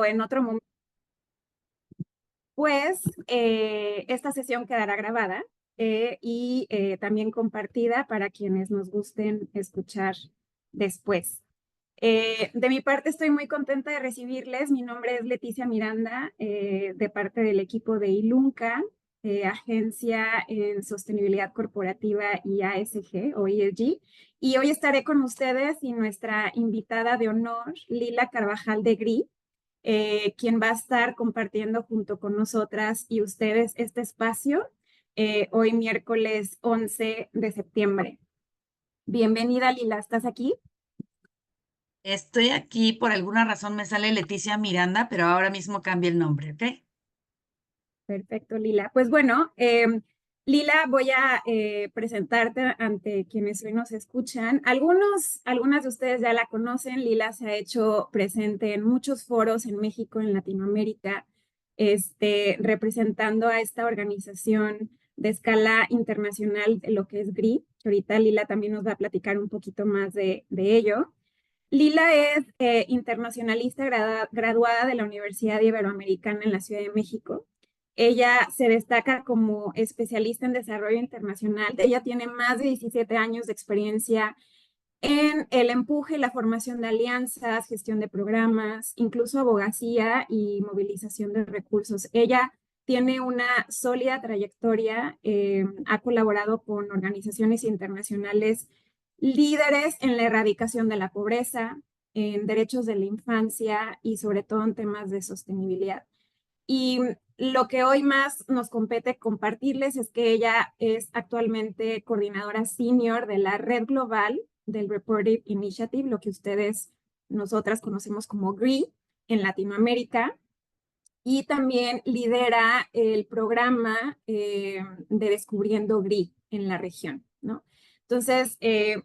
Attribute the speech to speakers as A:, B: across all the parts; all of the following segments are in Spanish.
A: en otro momento, pues esta sesión quedará grabada y también compartida para quienes nos gusten escuchar después. De mi parte, estoy muy contenta de recibirles. Mi nombre es Leticia Miranda, de parte del equipo de ILUNCA, Agencia en Sostenibilidad Corporativa y ASG o ESG. Y hoy estaré con ustedes y nuestra invitada de honor, Lila Carvajal de GRI, quien va a estar compartiendo junto con nosotras y ustedes este espacio hoy miércoles 11 de septiembre. Bienvenida, Lila, ¿estás aquí?
B: Estoy aquí, por alguna razón me sale Leticia Miranda, pero ahora mismo cambia el nombre, ¿ok?
A: Perfecto, Lila. Pues bueno, Lila, voy a presentarte ante quienes hoy nos escuchan. Algunas de ustedes ya la conocen. Lila se ha hecho presente en muchos foros en México, en Latinoamérica, representando a esta organización de escala internacional de lo que es GRI, que ahorita Lila también nos va a platicar un poquito más de ello. Lila es internacionalista graduada de la Universidad Iberoamericana en la Ciudad de México. Ella se destaca como especialista en desarrollo internacional. Ella tiene más de 17 años de experiencia en el empuje y la formación de alianzas, gestión de programas, incluso abogacía y movilización de recursos. Ella tiene una sólida trayectoria, ha colaborado con organizaciones internacionales líderes en la erradicación de la pobreza, en derechos de la infancia y sobre todo en temas de sostenibilidad. Y lo que hoy más nos compete compartirles es que ella es actualmente coordinadora senior de la red global del Reportive Initiative, lo que nosotras conocemos como GRI en Latinoamérica, y también lidera el programa de Descubriendo GRI en la región, ¿no? Entonces,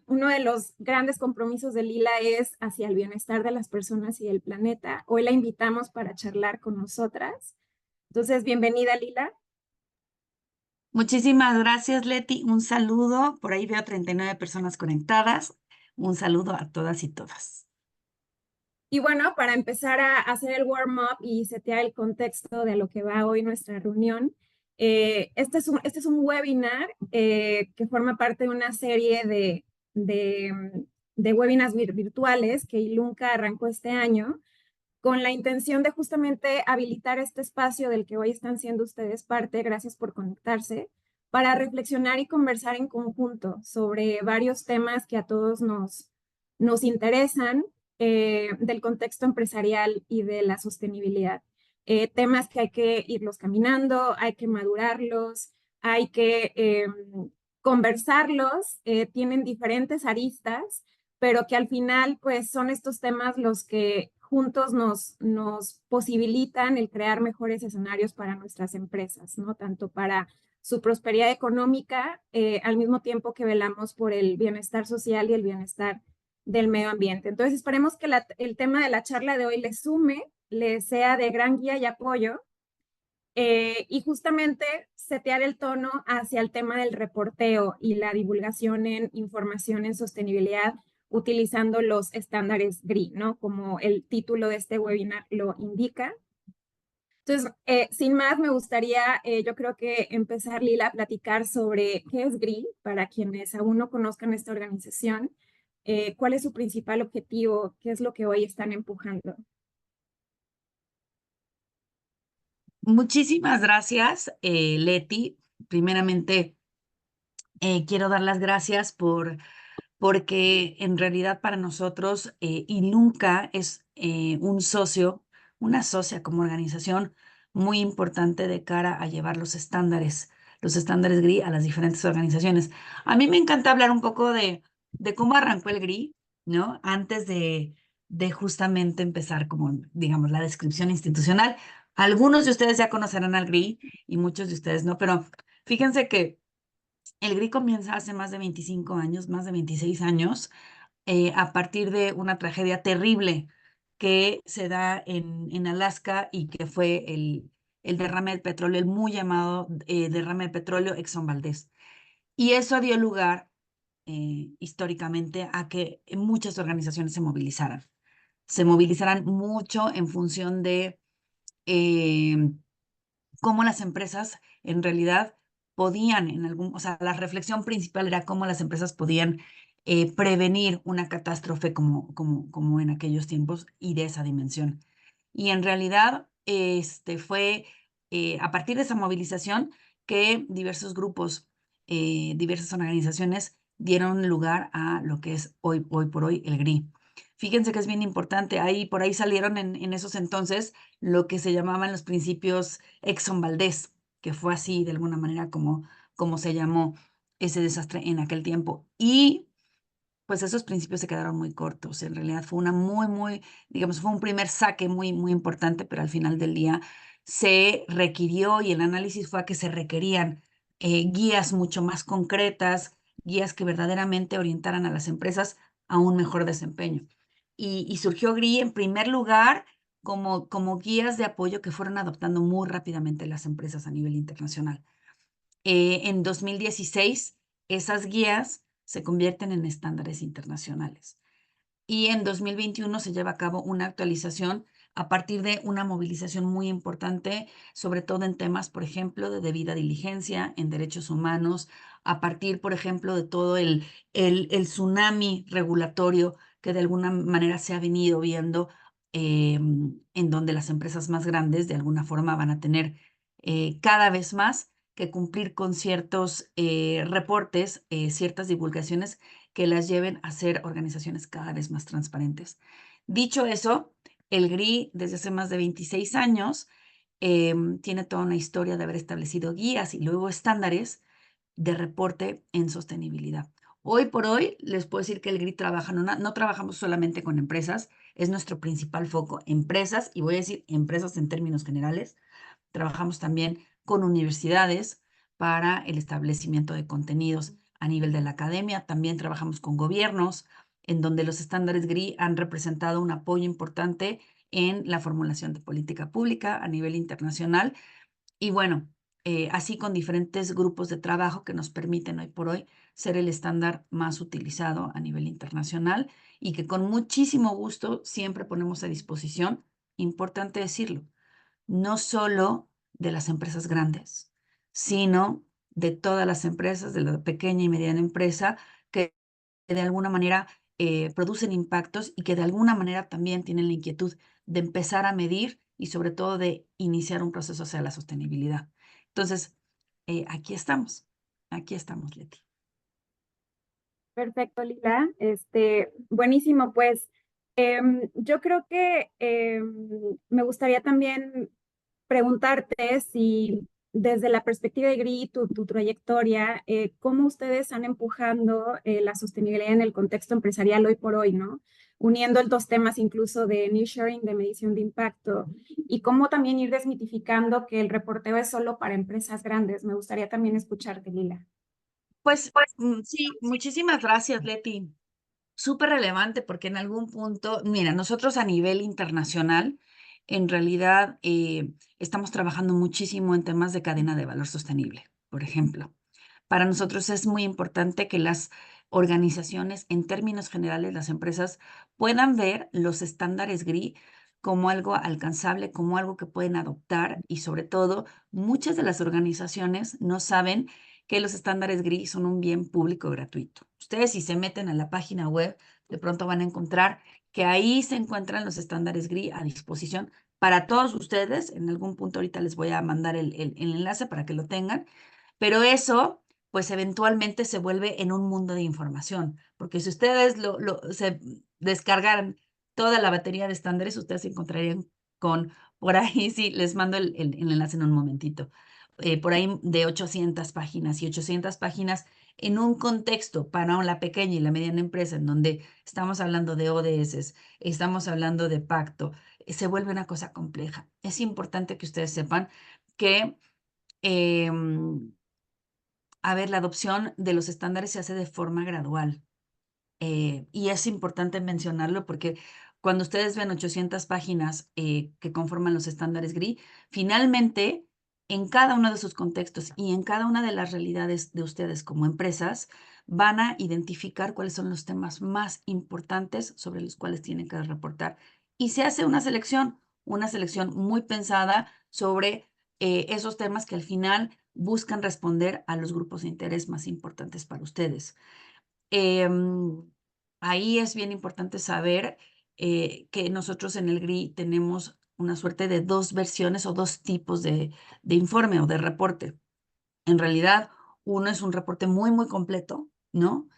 A: uno de los grandes compromisos de Lila es hacia el bienestar de las personas y del planeta. Hoy la invitamos para charlar con nosotras. Entonces, bienvenida, Lila.
B: Muchísimas gracias, Leti. Un saludo. Por ahí veo 39 personas conectadas. Un saludo a todas y todas.
A: Y bueno, para empezar a hacer el warm-up y setear el contexto de lo que va hoy nuestra reunión, este es un webinar que forma parte de una serie de webinars virtuales que Ilunca arrancó este año con la intención de justamente habilitar este espacio del que hoy están siendo ustedes parte. Gracias por conectarse, para reflexionar y conversar en conjunto sobre varios temas que a todos nos interesan del contexto empresarial y de la sostenibilidad. Temas que hay que irlos caminando, hay que madurarlos, hay que conversarlos, tienen diferentes aristas, pero que al final pues son estos temas los que juntos nos posibilitan el crear mejores escenarios para nuestras empresas, ¿no? Tanto para su prosperidad económica, al mismo tiempo que velamos por el bienestar social y el bienestar del medio ambiente. Entonces, esperemos que el tema de la charla de hoy les sume, les sea de gran guía y apoyo, y justamente setear el tono hacia el tema del reporteo y la divulgación en información en sostenibilidad utilizando los estándares GRI, ¿no? Como el título de este webinar lo indica. Entonces, sin más, me gustaría, yo creo que empezar, Lila, a platicar sobre qué es GRI para quienes aún no conozcan esta organización, cuál es su principal objetivo, qué es lo que hoy están empujando.
B: Muchísimas gracias, Leti. Primeramente, quiero dar las gracias porque en realidad para nosotros ILUNCA es un socio, una socia como organización muy importante de cara a llevar los estándares GRI a las diferentes organizaciones. A mí me encanta hablar un poco de cómo arrancó el GRI, ¿no? Antes de justamente empezar como, digamos, la descripción institucional. Algunos de ustedes ya conocerán al GRI y muchos de ustedes no, pero fíjense que el GRI comienza hace más de 25 años, más de 26 años, a partir de una tragedia terrible que se da en Alaska y que fue el derrame de petróleo, el muy llamado derrame de petróleo Exxon Valdez. Y eso dio lugar históricamente a que muchas organizaciones se movilizaran. se movilizaran mucho en función de cómo las empresas en realidad podían o sea, la reflexión principal era cómo las empresas podían prevenir una catástrofe como en aquellos tiempos y de esa dimensión. Y en realidad fue a partir de esa movilización que diversos grupos, diversas organizaciones dieron lugar a lo que es hoy por hoy el GRI. Fíjense que es bien importante, por ahí salieron en esos entonces lo que se llamaban los principios Exxon Valdez, que fue así de alguna manera como se llamó ese desastre en aquel tiempo. Y pues esos principios se quedaron muy cortos. En realidad fue una digamos, fue un primer saque muy importante, pero al final del día se requirió y el análisis fue a que se requerían guías mucho más concretas, guías que verdaderamente orientaran a las empresas a un mejor desempeño. Y surgió GRI en primer lugar como guías de apoyo que fueron adoptando muy rápidamente las empresas a nivel internacional. En 2016, esas guías se convierten en estándares internacionales. Y en 2021 se lleva a cabo una actualización a partir de una movilización muy importante, sobre todo en temas, por ejemplo, de debida diligencia, en derechos humanos, a partir, por ejemplo, de todo el tsunami regulatorio que de alguna manera se ha venido viendo, en donde las empresas más grandes de alguna forma van a tener cada vez más que cumplir con ciertos reportes, ciertas divulgaciones que las lleven a ser organizaciones cada vez más transparentes. Dicho eso, el GRI desde hace más de 26 años tiene toda una historia de haber establecido guías y luego estándares de reporte en sostenibilidad. Hoy por hoy les puedo decir que el GRI trabaja, no trabajamos solamente con empresas, es nuestro principal foco, empresas, y voy a decir empresas en términos generales. Trabajamos también con universidades para el establecimiento de contenidos a nivel de la academia. También trabajamos con gobiernos, en donde los estándares GRI han representado un apoyo importante en la formulación de política pública a nivel internacional. Y bueno, así con diferentes grupos de trabajo que nos permiten hoy por hoy ser el estándar más utilizado a nivel internacional y que con muchísimo gusto siempre ponemos a disposición, importante decirlo, no solo de las empresas grandes, sino de todas las empresas, de la pequeña y mediana empresa, que de alguna manera producen impactos y que de alguna manera también tienen la inquietud de empezar a medir y sobre todo de iniciar un proceso hacia la sostenibilidad. Entonces, aquí estamos, Leti.
A: Perfecto, Lila. Buenísimo, pues yo creo que me gustaría también preguntarte si desde la perspectiva de GRI, tu trayectoria, cómo ustedes están empujando la sostenibilidad en el contexto empresarial hoy por hoy, ¿no? Uniendo estos temas incluso de nearshoring, de medición de impacto, y cómo también ir desmitificando que el reporteo es solo para empresas grandes. Me gustaría también escucharte, Lila.
B: Pues sí, muchísimas gracias, Leti. Súper relevante porque en algún punto, mira, nosotros a nivel internacional, en realidad estamos trabajando muchísimo en temas de cadena de valor sostenible, por ejemplo. Para nosotros es muy importante que las organizaciones, en términos generales, las empresas, puedan ver los estándares GRI como algo alcanzable, como algo que pueden adoptar y sobre todo, muchas de las organizaciones no saben que los estándares GRI son un bien público gratuito. Ustedes si se meten a la página web, de pronto van a encontrar que ahí se encuentran los estándares GRI a disposición para todos ustedes. En algún punto ahorita les voy a mandar el enlace para que lo tengan, pero eso pues eventualmente se vuelve en un mundo de información, porque si ustedes se descargaran toda la batería de estándares, ustedes se encontrarían por ahí, sí, les mando el enlace en un momentito, por ahí de 800 páginas y 800 páginas en un contexto para la pequeña y la mediana empresa, en donde estamos hablando de ODS, estamos hablando de pacto, se vuelve una cosa compleja. Es importante que ustedes sepan que a ver, la adopción de los estándares se hace de forma gradual. Y es importante mencionarlo porque cuando ustedes ven 800 páginas que conforman los estándares GRI, finalmente, en cada uno de sus contextos y en cada una de las realidades de ustedes como empresas, van a identificar cuáles son los temas más importantes sobre los cuales tienen que reportar. Y se hace una selección muy pensada sobre esos temas que al final buscan responder a los grupos de interés más importantes para ustedes. Ahí es bien importante saber que nosotros en el GRI tenemos una suerte de dos versiones o dos tipos de informe o de reporte. En realidad, uno es un reporte muy completo, ¿no?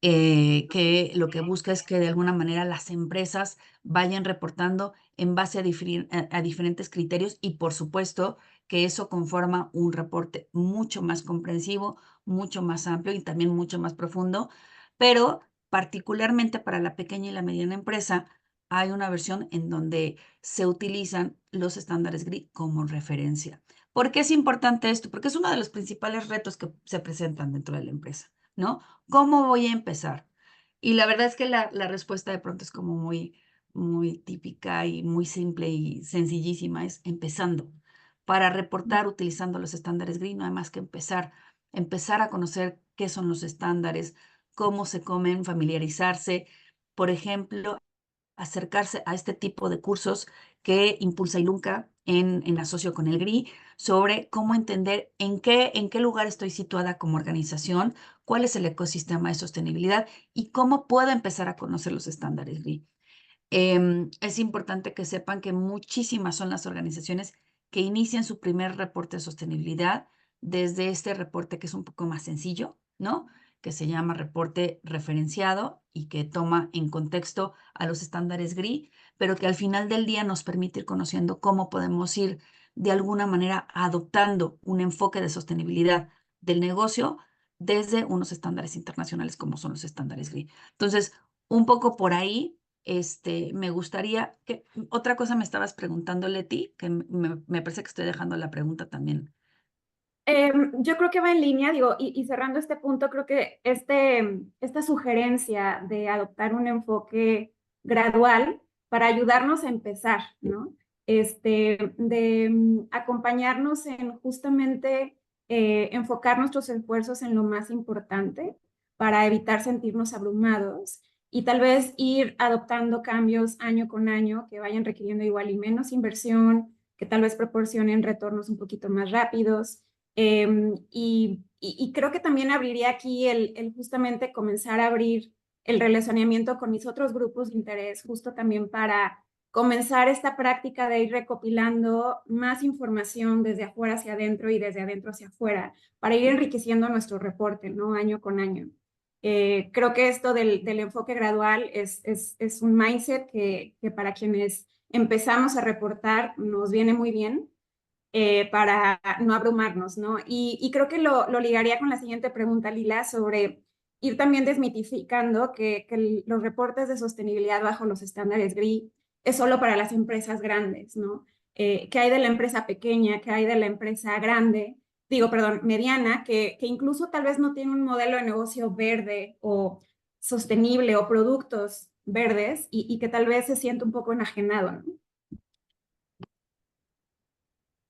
B: Que lo que busca es que de alguna manera las empresas vayan reportando en base a diferentes criterios y por supuesto que eso conforma un reporte mucho más comprensivo, mucho más amplio y también mucho más profundo, pero particularmente para la pequeña y la mediana empresa hay una versión en donde se utilizan los estándares GRI como referencia. ¿Por qué es importante esto? Porque es uno de los principales retos que se presentan dentro de la empresa, ¿no? ¿Cómo voy a empezar? Y la verdad es que la respuesta de pronto es como muy típica y muy simple y sencillísima, es empezando. Para reportar utilizando los estándares GRI no hay más que empezar a conocer qué son los estándares, cómo se comen, familiarizarse. Por ejemplo, acercarse a este tipo de cursos que impulsa Ilunca en asocio con el GRI sobre cómo entender en qué lugar estoy situada como organización, cuál es el ecosistema de sostenibilidad y cómo puedo empezar a conocer los estándares GRI. Es importante que sepan que muchísimas son las organizaciones que inician su primer reporte de sostenibilidad desde este reporte que es un poco más sencillo, ¿no? Que se llama reporte referenciado y que toma en contexto a los estándares GRI, pero que al final del día nos permite ir conociendo cómo podemos ir de alguna manera adoptando un enfoque de sostenibilidad del negocio desde unos estándares internacionales como son los estándares GRI. Entonces, un poco por ahí me gustaría que otra cosa me estabas preguntando, Leti, que me parece que estoy dejando la pregunta también.
A: Yo creo que va en línea, digo, y cerrando este punto, creo que esta sugerencia de adoptar un enfoque gradual para ayudarnos a empezar, ¿no? De acompañarnos en justamente enfocar nuestros esfuerzos en lo más importante para evitar sentirnos abrumados y tal vez ir adoptando cambios año con año que vayan requiriendo igual y menos inversión, que tal vez proporcionen retornos un poquito más rápidos. Y creo que también abriría aquí el justamente comenzar a abrir el relacionamiento con mis otros grupos de interés, justo también para comenzar esta práctica de ir recopilando más información desde afuera hacia adentro y desde adentro hacia afuera, para ir enriqueciendo nuestro reporte, ¿no? Año con año. Creo que esto del enfoque gradual es un mindset que para quienes empezamos a reportar nos viene muy bien para no abrumarnos, ¿no? Y creo que lo ligaría con la siguiente pregunta, Lila, sobre ir también desmitificando que los reportes de sostenibilidad bajo los estándares GRI es solo para las empresas grandes, ¿no? ¿Qué hay de la empresa pequeña? ¿Qué hay de la empresa grande? Digo, perdón, mediana, que incluso tal vez no tiene un modelo de negocio verde o sostenible o productos verdes y que tal vez se siente un poco enajenado, ¿no?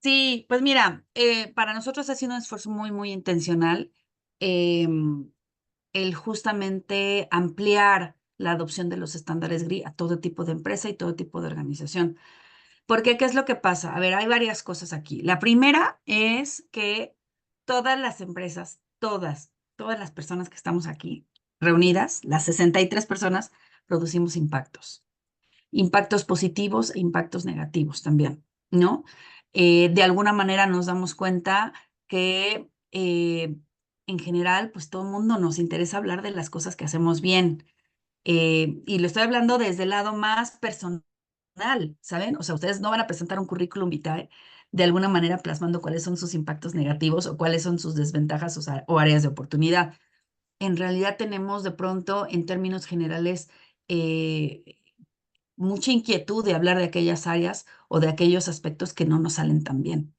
B: Sí, pues mira, para nosotros ha sido un esfuerzo muy intencional el justamente ampliar la adopción de los estándares GRI a todo tipo de empresa y todo tipo de organización. Porque, ¿qué es lo que pasa? A ver, hay varias cosas aquí. La primera es que todas las empresas, todas las personas que estamos aquí reunidas, las 63 personas, producimos impactos. Impactos positivos e impactos negativos también, ¿no? De alguna manera nos damos cuenta que en general, pues todo el mundo nos interesa hablar de las cosas que hacemos bien. Y lo estoy hablando desde el lado más personal, ¿saben? O sea, ustedes no van a presentar un currículum vitae de alguna manera plasmando cuáles son sus impactos negativos o cuáles son sus desventajas o áreas de oportunidad. En realidad tenemos de pronto, en términos generales, mucha inquietud de hablar de aquellas áreas o de aquellos aspectos que no nos salen tan bien.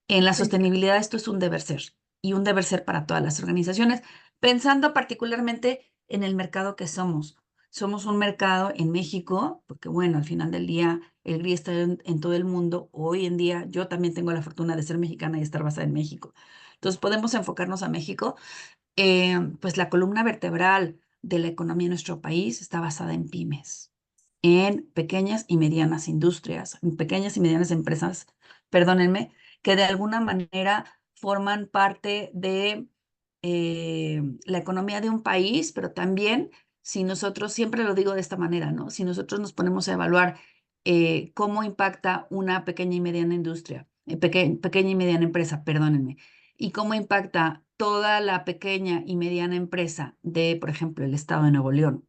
B: En la
A: Sí.
B: sostenibilidad esto es un deber ser y un deber ser para todas las organizaciones, pensando particularmente en el mercado que somos. Somos un mercado en México, porque bueno, al final del día el GRI está en todo el mundo. Hoy en día yo también tengo la fortuna de ser mexicana y estar basada en México. Entonces podemos enfocarnos a México. Pues la columna vertebral de la economía de nuestro país está basada en pymes, en pequeñas y medianas industrias, en pequeñas y medianas empresas, perdónenme, que de alguna manera forman parte de la economía de un país, pero también si nosotros, siempre lo digo de esta manera, ¿no? Si nosotros nos ponemos a evaluar cómo impacta una pequeña y mediana industria, pequeña y mediana empresa, perdónenme, y cómo impacta toda la pequeña y mediana empresa de, por ejemplo, el estado de Nuevo León,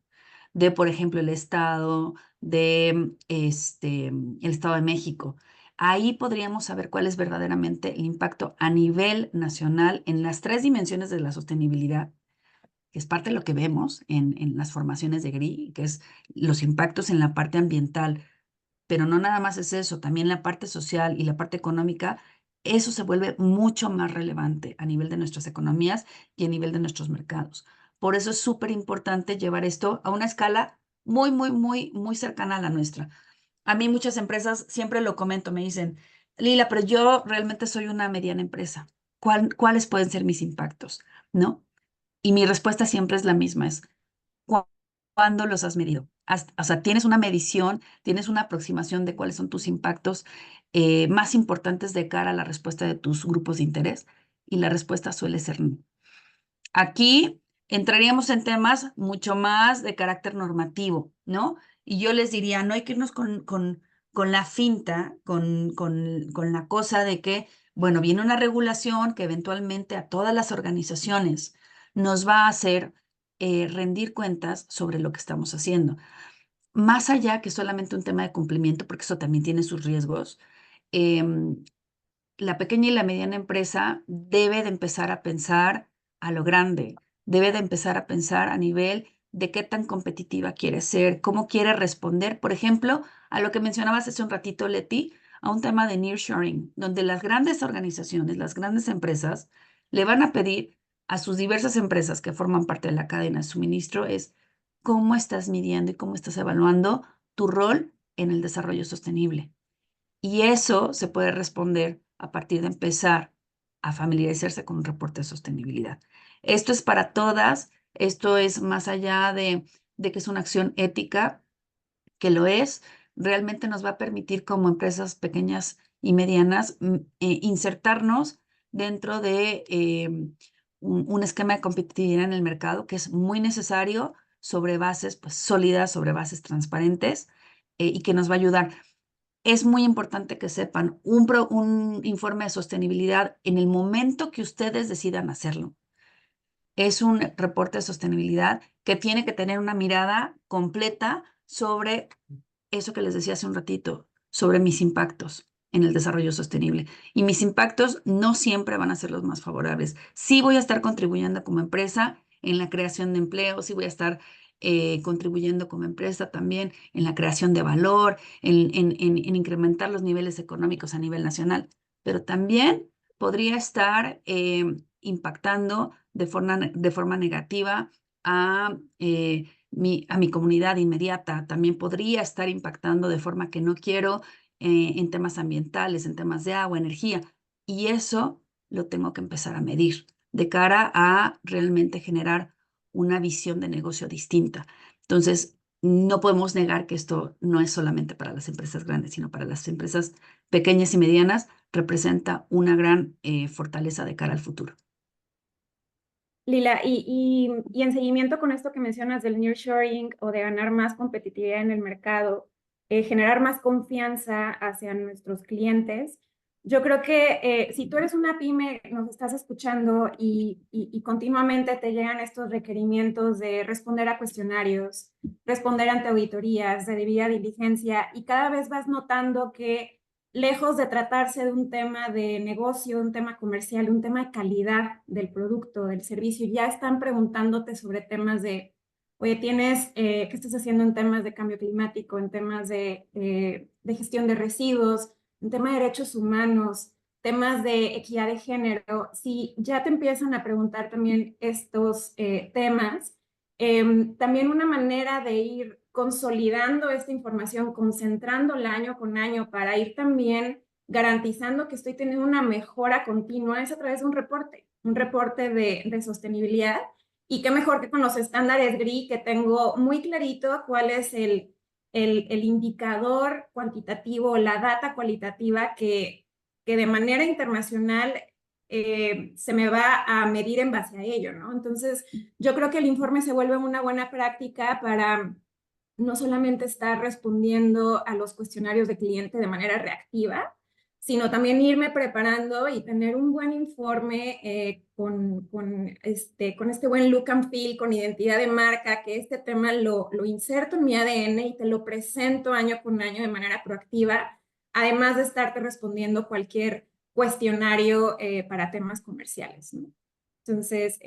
B: de, por ejemplo, el estado de el Estado de México. Ahí podríamos saber cuál es verdaderamente el impacto a nivel nacional en las tres dimensiones de la sostenibilidad, que es parte de lo que vemos en las formaciones de GRI, que es los impactos en la parte ambiental, pero no nada más es eso, también la parte social y la parte económica, eso se vuelve mucho más relevante a nivel de nuestras economías y a nivel de nuestros mercados. Por eso es súper importante llevar esto a una escala muy, muy, muy, muy cercana a la nuestra. A mí muchas empresas, siempre lo comento, me dicen, Lila, pero yo realmente soy una mediana empresa. ¿Cuáles pueden ser mis impactos? ¿No? Y mi respuesta siempre es la misma, es ¿cuándo los has medido? O sea, tienes una medición, tienes una aproximación de cuáles son tus impactos más importantes de cara a la respuesta de tus grupos de interés, y la respuesta suele ser no. Aquí entraríamos en temas mucho más de carácter normativo, ¿no? Y yo les diría, no hay que irnos con la finta, con la cosa de que, bueno, viene una regulación que eventualmente a todas las organizaciones nos va a hacer rendir cuentas sobre lo que estamos haciendo. Más allá que solamente un tema de cumplimiento, porque eso también tiene sus riesgos, la pequeña y la mediana empresa debe de empezar a pensar a lo grande, debe de empezar a pensar a nivel de qué tan competitiva quiere ser, cómo quiere responder, por ejemplo, a lo que mencionabas hace un ratito, Leti, a un tema de nearshoring, donde las grandes organizaciones, las grandes empresas, le van a pedir a sus diversas empresas que forman parte de la cadena de suministro es cómo estás midiendo y cómo estás evaluando tu rol en el desarrollo sostenible. Y eso se puede responder a partir de empezar a familiarizarse con un reporte de sostenibilidad. Esto es para todas, esto es más allá de que es una acción ética, que lo es, realmente nos va a permitir como empresas pequeñas y medianas insertarnos dentro de un esquema de competitividad en el mercado que es muy necesario sobre bases pues, sólidas, sobre bases transparentes y que nos va a ayudar. Es muy importante que sepan un informe de sostenibilidad en el momento que ustedes decidan hacerlo. Es un reporte de sostenibilidad que tiene que tener una mirada completa sobre eso que les decía hace un ratito, sobre mis impactos en el desarrollo sostenible. Y mis impactos no siempre van a ser los más favorables. Sí voy a estar contribuyendo como empresa en la creación de empleo, sí voy a estar contribuyendo como empresa también en la creación de valor, en incrementar los niveles económicos a nivel nacional, pero también podría estar impactando de forma negativa a a mi comunidad inmediata, también podría estar impactando de forma que no quiero en temas ambientales, en temas de agua, energía. Y eso lo tengo que empezar a medir de cara a realmente generar una visión de negocio distinta. Entonces, no podemos negar que esto no es solamente para las empresas grandes, sino para las empresas pequeñas y medianas, representa una gran fortaleza de cara al futuro.
A: Lila, y en seguimiento con esto que mencionas del nearshoring o de ganar más competitividad en el mercado, generar más confianza hacia nuestros clientes, yo creo que si tú eres una pyme, nos estás escuchando y continuamente te llegan estos requerimientos de responder a cuestionarios, responder ante auditorías, de debida diligencia, y cada vez vas notando que lejos de tratarse de un tema de negocio, un tema comercial, un tema de calidad del producto, del servicio, ya están preguntándote sobre temas de, oye, ¿qué estás haciendo en temas de cambio climático, en temas de gestión de residuos, en temas de derechos humanos, temas de equidad de género? Si ya te empiezan a preguntar también estos temas, También una manera de ir consolidando esta información, concentrándola año con año para ir también garantizando que estoy teniendo una mejora continua es a través de un reporte de sostenibilidad. Y qué mejor que con los estándares GRI, que tengo muy clarito cuál es el indicador cuantitativo, la data cualitativa que de manera internacional se me va a medir en base a ello, ¿no? Entonces, yo creo que el informe se vuelve una buena práctica para no solamente estar respondiendo a los cuestionarios de cliente de manera reactiva, sino también irme preparando y tener un buen informe con este buen look and feel, con identidad de marca, que este tema lo inserto en mi ADN y te lo presento año con año de manera proactiva, además de estarte respondiendo cualquier cuestionario para temas comerciales, ¿no? Entonces,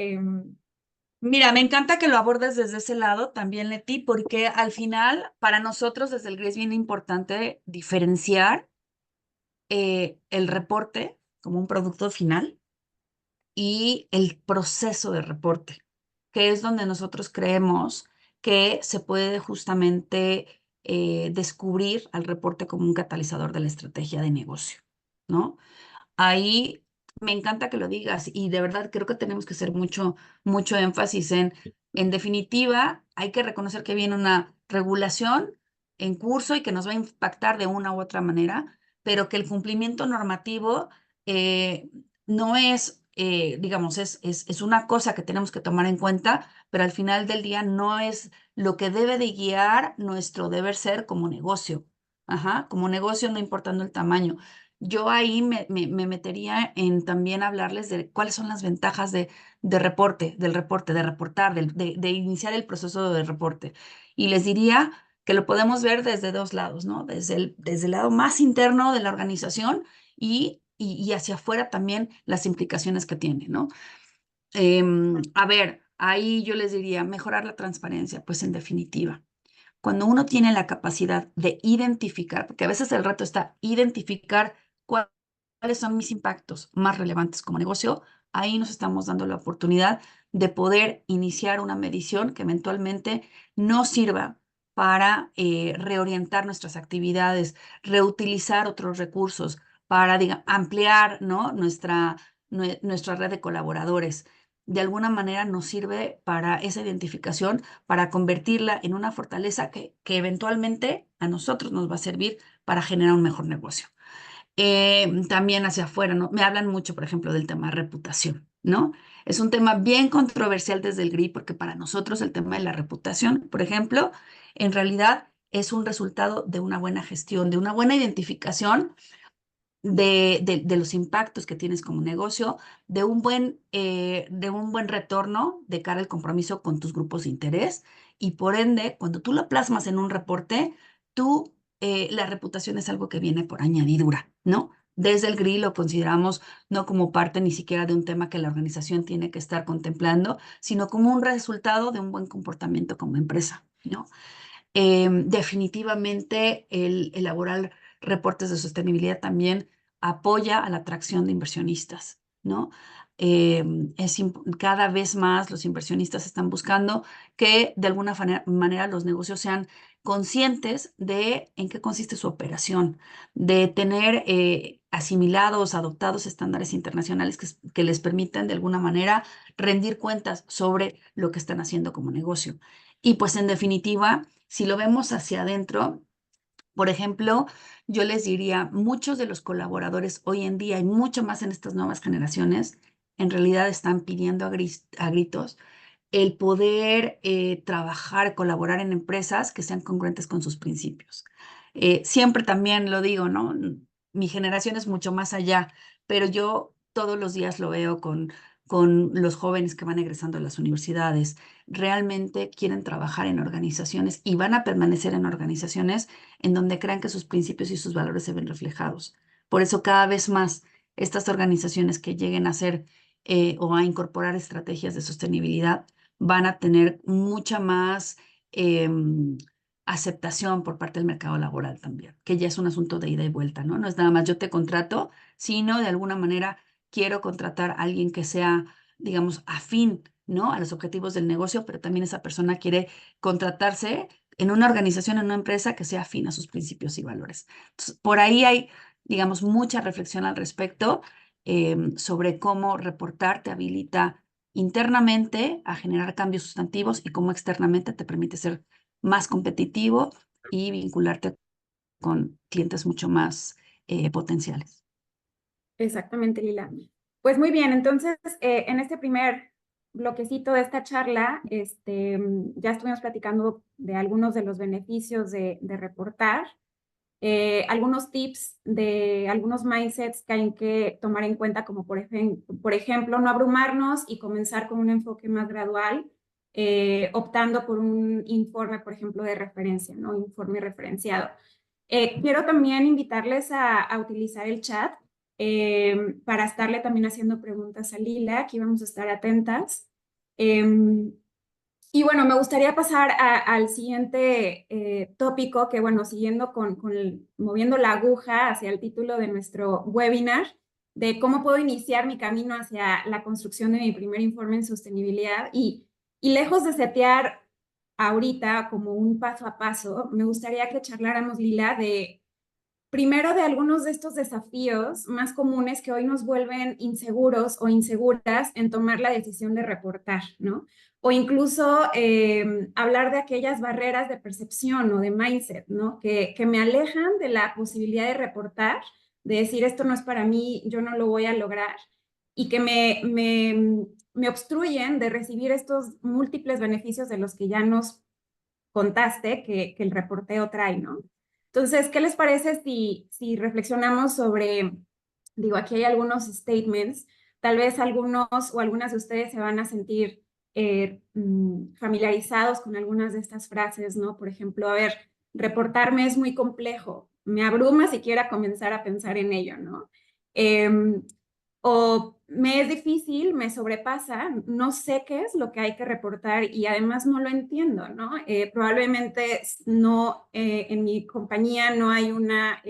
B: Mira, me encanta que lo abordes desde ese lado también, Leti, porque al final, para nosotros desde el GRI es bien importante diferenciar el reporte como un producto final y el proceso de reporte, que es donde nosotros creemos que se puede justamente descubrir al reporte como un catalizador de la estrategia de negocio, ¿no? Ahí me encanta que lo digas y de verdad creo que tenemos que hacer mucho énfasis en definitiva, hay que reconocer que viene una regulación en curso y que nos va a impactar de una u otra manera, pero que el cumplimiento normativo no es, digamos, es una cosa que tenemos que tomar en cuenta, pero al final del día no es lo que debe de guiar nuestro deber ser como negocio. Ajá, como negocio no importando el tamaño. Yo ahí me metería en también hablarles de cuáles son las ventajas de reporte, del reporte, de reportar, de iniciar el proceso de reporte. Y les diría que lo podemos ver desde dos lados, ¿no? Desde el lado más interno de la organización y hacia afuera también las implicaciones que tiene, ¿no? A ver, ahí yo les diría, mejorar la transparencia, pues en definitiva. Cuando uno tiene la capacidad de identificar, porque a veces el reto está identificar cuáles son mis impactos más relevantes como negocio, ahí nos estamos dando la oportunidad de poder iniciar una medición que eventualmente nos sirva para reorientar nuestras actividades, reutilizar otros recursos, para ampliar, ¿no? nuestra red de colaboradores. De alguna manera nos sirve para esa identificación, para convertirla en una fortaleza que eventualmente a nosotros nos va a servir para generar un mejor negocio. También hacia afuera, ¿no? Me hablan mucho, por ejemplo, del tema reputación, ¿no? Es un tema bien controversial desde el GRI porque para nosotros el tema de la reputación, por ejemplo, en realidad es un resultado de una buena gestión, de una buena identificación de los impactos que tienes como negocio, de un buen retorno de cara al compromiso con tus grupos de interés y por ende, cuando tú lo plasmas en un reporte, la reputación es algo que viene por añadidura, ¿no? Desde el GRI lo consideramos no como parte ni siquiera de un tema que la organización tiene que estar contemplando, sino como un resultado de un buen comportamiento como empresa, ¿no? Definitivamente el elaborar reportes de sostenibilidad también apoya a la atracción de inversionistas, ¿no? Cada vez más los inversionistas están buscando que de alguna manera los negocios sean conscientes de en qué consiste su operación, de tener asimilados, adoptados estándares internacionales que les permitan de alguna manera rendir cuentas sobre lo que están haciendo como negocio. Y pues en definitiva, si lo vemos hacia adentro, por ejemplo, yo les diría, muchos de los colaboradores hoy en día y mucho más en estas nuevas generaciones, en realidad están pidiendo a gritos el poder trabajar, colaborar en empresas que sean congruentes con sus principios. Siempre también lo digo, ¿no? Mi generación es mucho más allá, pero yo todos los días lo veo con los jóvenes que van egresando a las universidades. Realmente quieren trabajar en organizaciones y van a permanecer en organizaciones en donde crean que sus principios y sus valores se ven reflejados. Por eso cada vez más estas organizaciones que lleguen a ser o a incorporar estrategias de sostenibilidad van a tener mucha más aceptación por parte del mercado laboral también, que ya es un asunto de ida y vuelta, ¿no? No es nada más yo te contrato, sino de alguna manera quiero contratar a alguien que sea, digamos, afín ¿no? A los objetivos del negocio, pero también esa persona quiere contratarse en una organización, en una empresa que sea afín a sus principios y valores. Entonces, por ahí hay, digamos, mucha reflexión al respecto sobre cómo reportar te habilita internamente a generar cambios sustantivos y cómo externamente te permite ser más competitivo y vincularte con clientes mucho más potenciales.
A: Exactamente, Lila. Pues muy bien, entonces en este primer bloquecito de esta charla, ya estuvimos platicando de algunos de los beneficios de reportar, algunos tips de algunos mindsets que hay que tomar en cuenta, como por ejemplo, no abrumarnos y comenzar con un enfoque más gradual, optando por un informe, por ejemplo, de referencia, ¿no? Informe referenciado. Quiero también invitarles a utilizar el chat para estarle también haciendo preguntas a Lila. Aquí vamos a estar atentas. Y bueno, me gustaría pasar al siguiente tópico, que bueno, siguiendo moviendo la aguja hacia el título de nuestro webinar, de cómo puedo iniciar mi camino hacia la construcción de mi primer informe en sostenibilidad. Y lejos de setear ahorita como un paso a paso, me gustaría que charláramos, Lila, primero de algunos de estos desafíos más comunes que hoy nos vuelven inseguros o inseguras en tomar la decisión de reportar, ¿no? O incluso hablar de aquellas barreras de percepción o de mindset, ¿no? Que me alejan de la posibilidad de reportar, de decir esto no es para mí, yo no lo voy a lograr, y que me obstruyen de recibir estos múltiples beneficios de los que ya nos contaste que el reporteo trae, ¿no? Entonces, ¿qué les parece si reflexionamos sobre, digo, aquí hay algunos statements, tal vez algunos o algunas de ustedes se van a sentir familiarizados con algunas de estas frases, ¿no? Por ejemplo, a ver, reportarme es muy complejo, me abruma siquiera comenzar a pensar en ello, ¿no? O me es difícil, me sobrepasa, no sé qué es lo que hay que reportar y además no lo entiendo, ¿no? Probablemente no, en mi compañía no hay una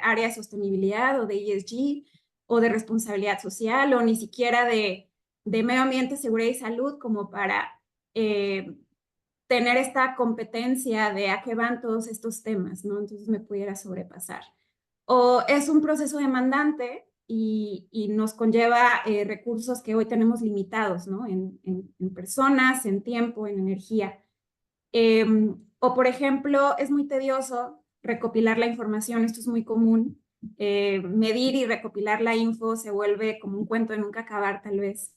A: área de sostenibilidad o de ESG o de responsabilidad social o ni siquiera de medio ambiente, seguridad y salud como para tener esta competencia de a qué van todos estos temas, ¿no? Entonces me pudiera sobrepasar. O es un proceso demandante y nos conlleva recursos que hoy tenemos limitados, ¿no? En personas, en tiempo, en energía. O, por ejemplo, es muy tedioso recopilar la información, esto es muy común. Medir y recopilar la info se vuelve como un cuento de nunca acabar, tal vez.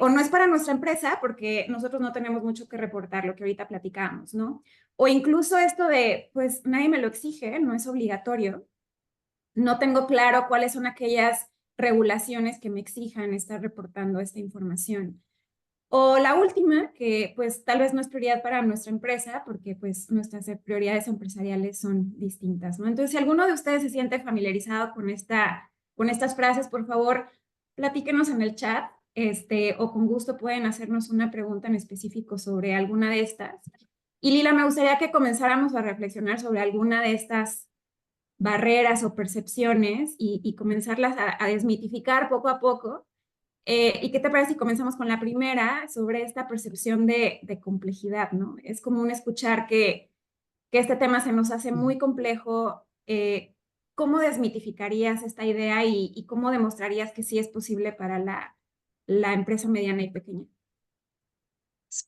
A: O no es para nuestra empresa porque nosotros no tenemos mucho que reportar, lo que ahorita platicamos, ¿no? O incluso esto de, pues nadie me lo exige, no es obligatorio. No tengo claro cuáles son aquellas regulaciones que me exijan estar reportando esta información. O la última, que pues tal vez no es prioridad para nuestra empresa, porque pues nuestras prioridades empresariales son distintas, ¿no? Entonces, si alguno de ustedes se siente familiarizado con estas frases, por favor, platíquenos en el chat, o con gusto pueden hacernos una pregunta en específico sobre alguna de estas. Y Lila, me gustaría que comenzáramos a reflexionar sobre alguna de estas barreras o percepciones y comenzarlas a desmitificar poco a poco. ¿Y qué te parece si comenzamos con la primera sobre esta percepción de complejidad, ¿no? Es común escuchar que este tema se nos hace muy complejo. ¿Cómo desmitificarías esta idea y cómo demostrarías que sí es posible para la empresa mediana y pequeña?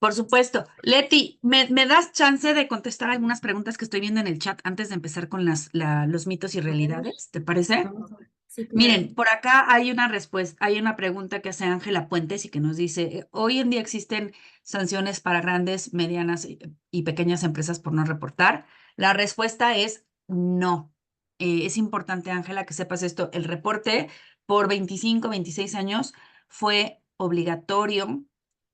B: Por supuesto. Leti, ¿me das chance de contestar algunas preguntas que estoy viendo en el chat antes de empezar con los mitos y
A: A ver,
B: realidades? ¿Te parece?
A: vamos a ver. Sí, claro.
B: Miren, por acá hay una respuesta, hay una pregunta que hace Ángela Puentes y que nos dice, hoy en día existen sanciones para grandes, medianas y pequeñas empresas por no reportar. La respuesta es no. Es importante, Ángela, que sepas esto. El reporte por 25, 26 años fue obligatorio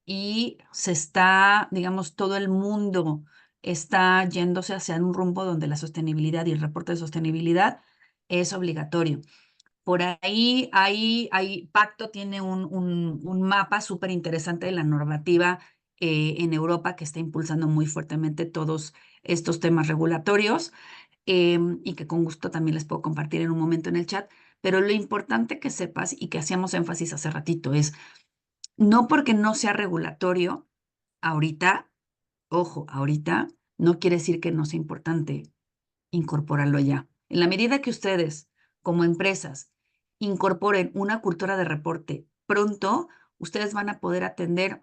B: y se está, digamos, todo el mundo está yéndose hacia un rumbo donde la sostenibilidad y el reporte de sostenibilidad es obligatorio. Por Pacto tiene un mapa súper interesante de la normativa en Europa que está impulsando muy fuertemente todos estos temas regulatorios y que con gusto también les puedo compartir en un momento en el chat. Pero lo importante que sepas y que hacíamos énfasis hace ratito es No porque no sea regulatorio ahorita, ojo, ahorita no quiere decir que no sea importante incorporarlo ya. En la medida que ustedes, como empresas, incorporen una cultura de reporte pronto, ustedes van a poder atender,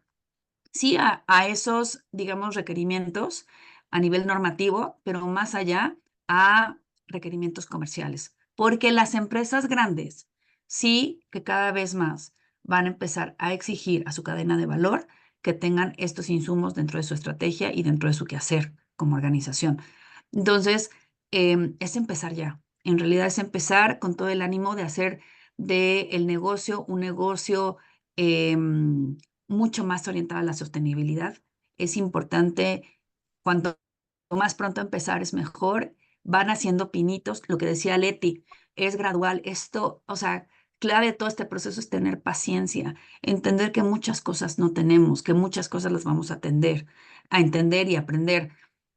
B: sí, a esos, digamos, requerimientos a nivel normativo, pero más allá a requerimientos comerciales. Porque las empresas grandes sí que cada vez más van a empezar a exigir a su cadena de valor que tengan estos insumos dentro de su estrategia y dentro de su quehacer como organización. Entonces, es empezar ya. En realidad es empezar con todo el ánimo de hacer del negocio un negocio mucho más orientada a la sostenibilidad. Es importante, cuanto más pronto empezar es mejor. Van haciendo pinitos, lo que decía Leti, es gradual. Esto, o sea, clave de todo este proceso es tener paciencia, entender que muchas cosas no tenemos, que muchas cosas las vamos a entender y aprender.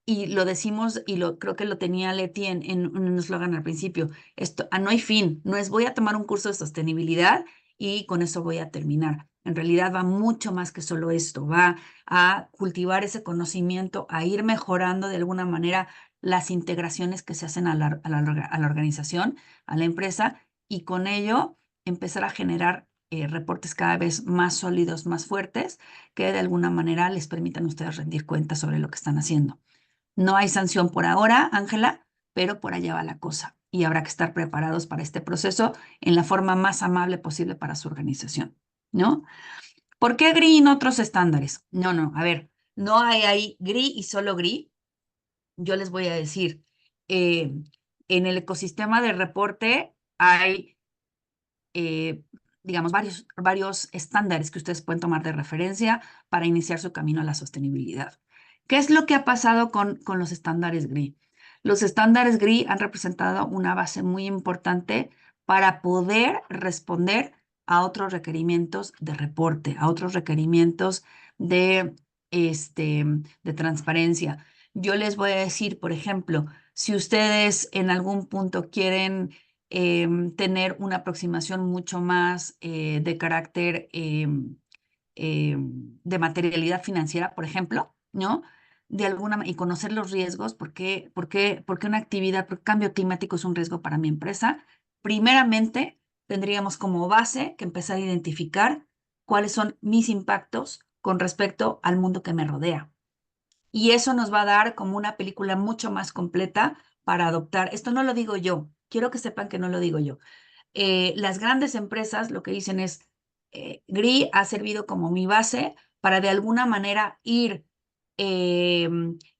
B: Y lo decimos, y creo que lo tenía Leti en un eslogan al principio, esto, no hay fin, no es voy a tomar un curso de sostenibilidad y con eso voy a terminar. En realidad va mucho más que solo esto, va a cultivar ese conocimiento, a ir mejorando de alguna manera las integraciones que se hacen a la organización, a la empresa, y con ello empezar a generar reportes cada vez más sólidos, más fuertes, que de alguna manera les permitan a ustedes rendir cuentas sobre lo que están haciendo. No hay sanción por ahora, Ángela, pero por allá va la cosa y habrá que estar preparados para este proceso en la forma más amable posible para su organización, ¿no? ¿Por qué GRI y no otros estándares? No, no, a ver, no hay ahí GRI y solo GRI. Yo les voy a decir, eh, en el ecosistema de reporte hay, eh, digamos, varios estándares que ustedes pueden tomar de referencia para iniciar su camino a la sostenibilidad. ¿Qué es lo que ha pasado con los estándares GRI? Los estándares GRI han representado una base muy importante para poder responder a otros requerimientos de reporte, a otros requerimientos de, de transparencia. Yo les voy a decir, por ejemplo, si ustedes en algún punto quieren tener una aproximación mucho más de carácter de materialidad financiera, por ejemplo, ¿no? De alguna y conocer los riesgos, porque una actividad, porque cambio climático es un riesgo para mi empresa. Primeramente, tendríamos como base que empezar a identificar cuáles son mis impactos con respecto al mundo que me rodea. Y eso nos va a dar como una película mucho más completa para adoptar. Esto no lo digo yo, quiero que sepan que no lo digo yo. Las grandes empresas lo que dicen es, GRI ha servido como mi base para de alguna manera ir eh,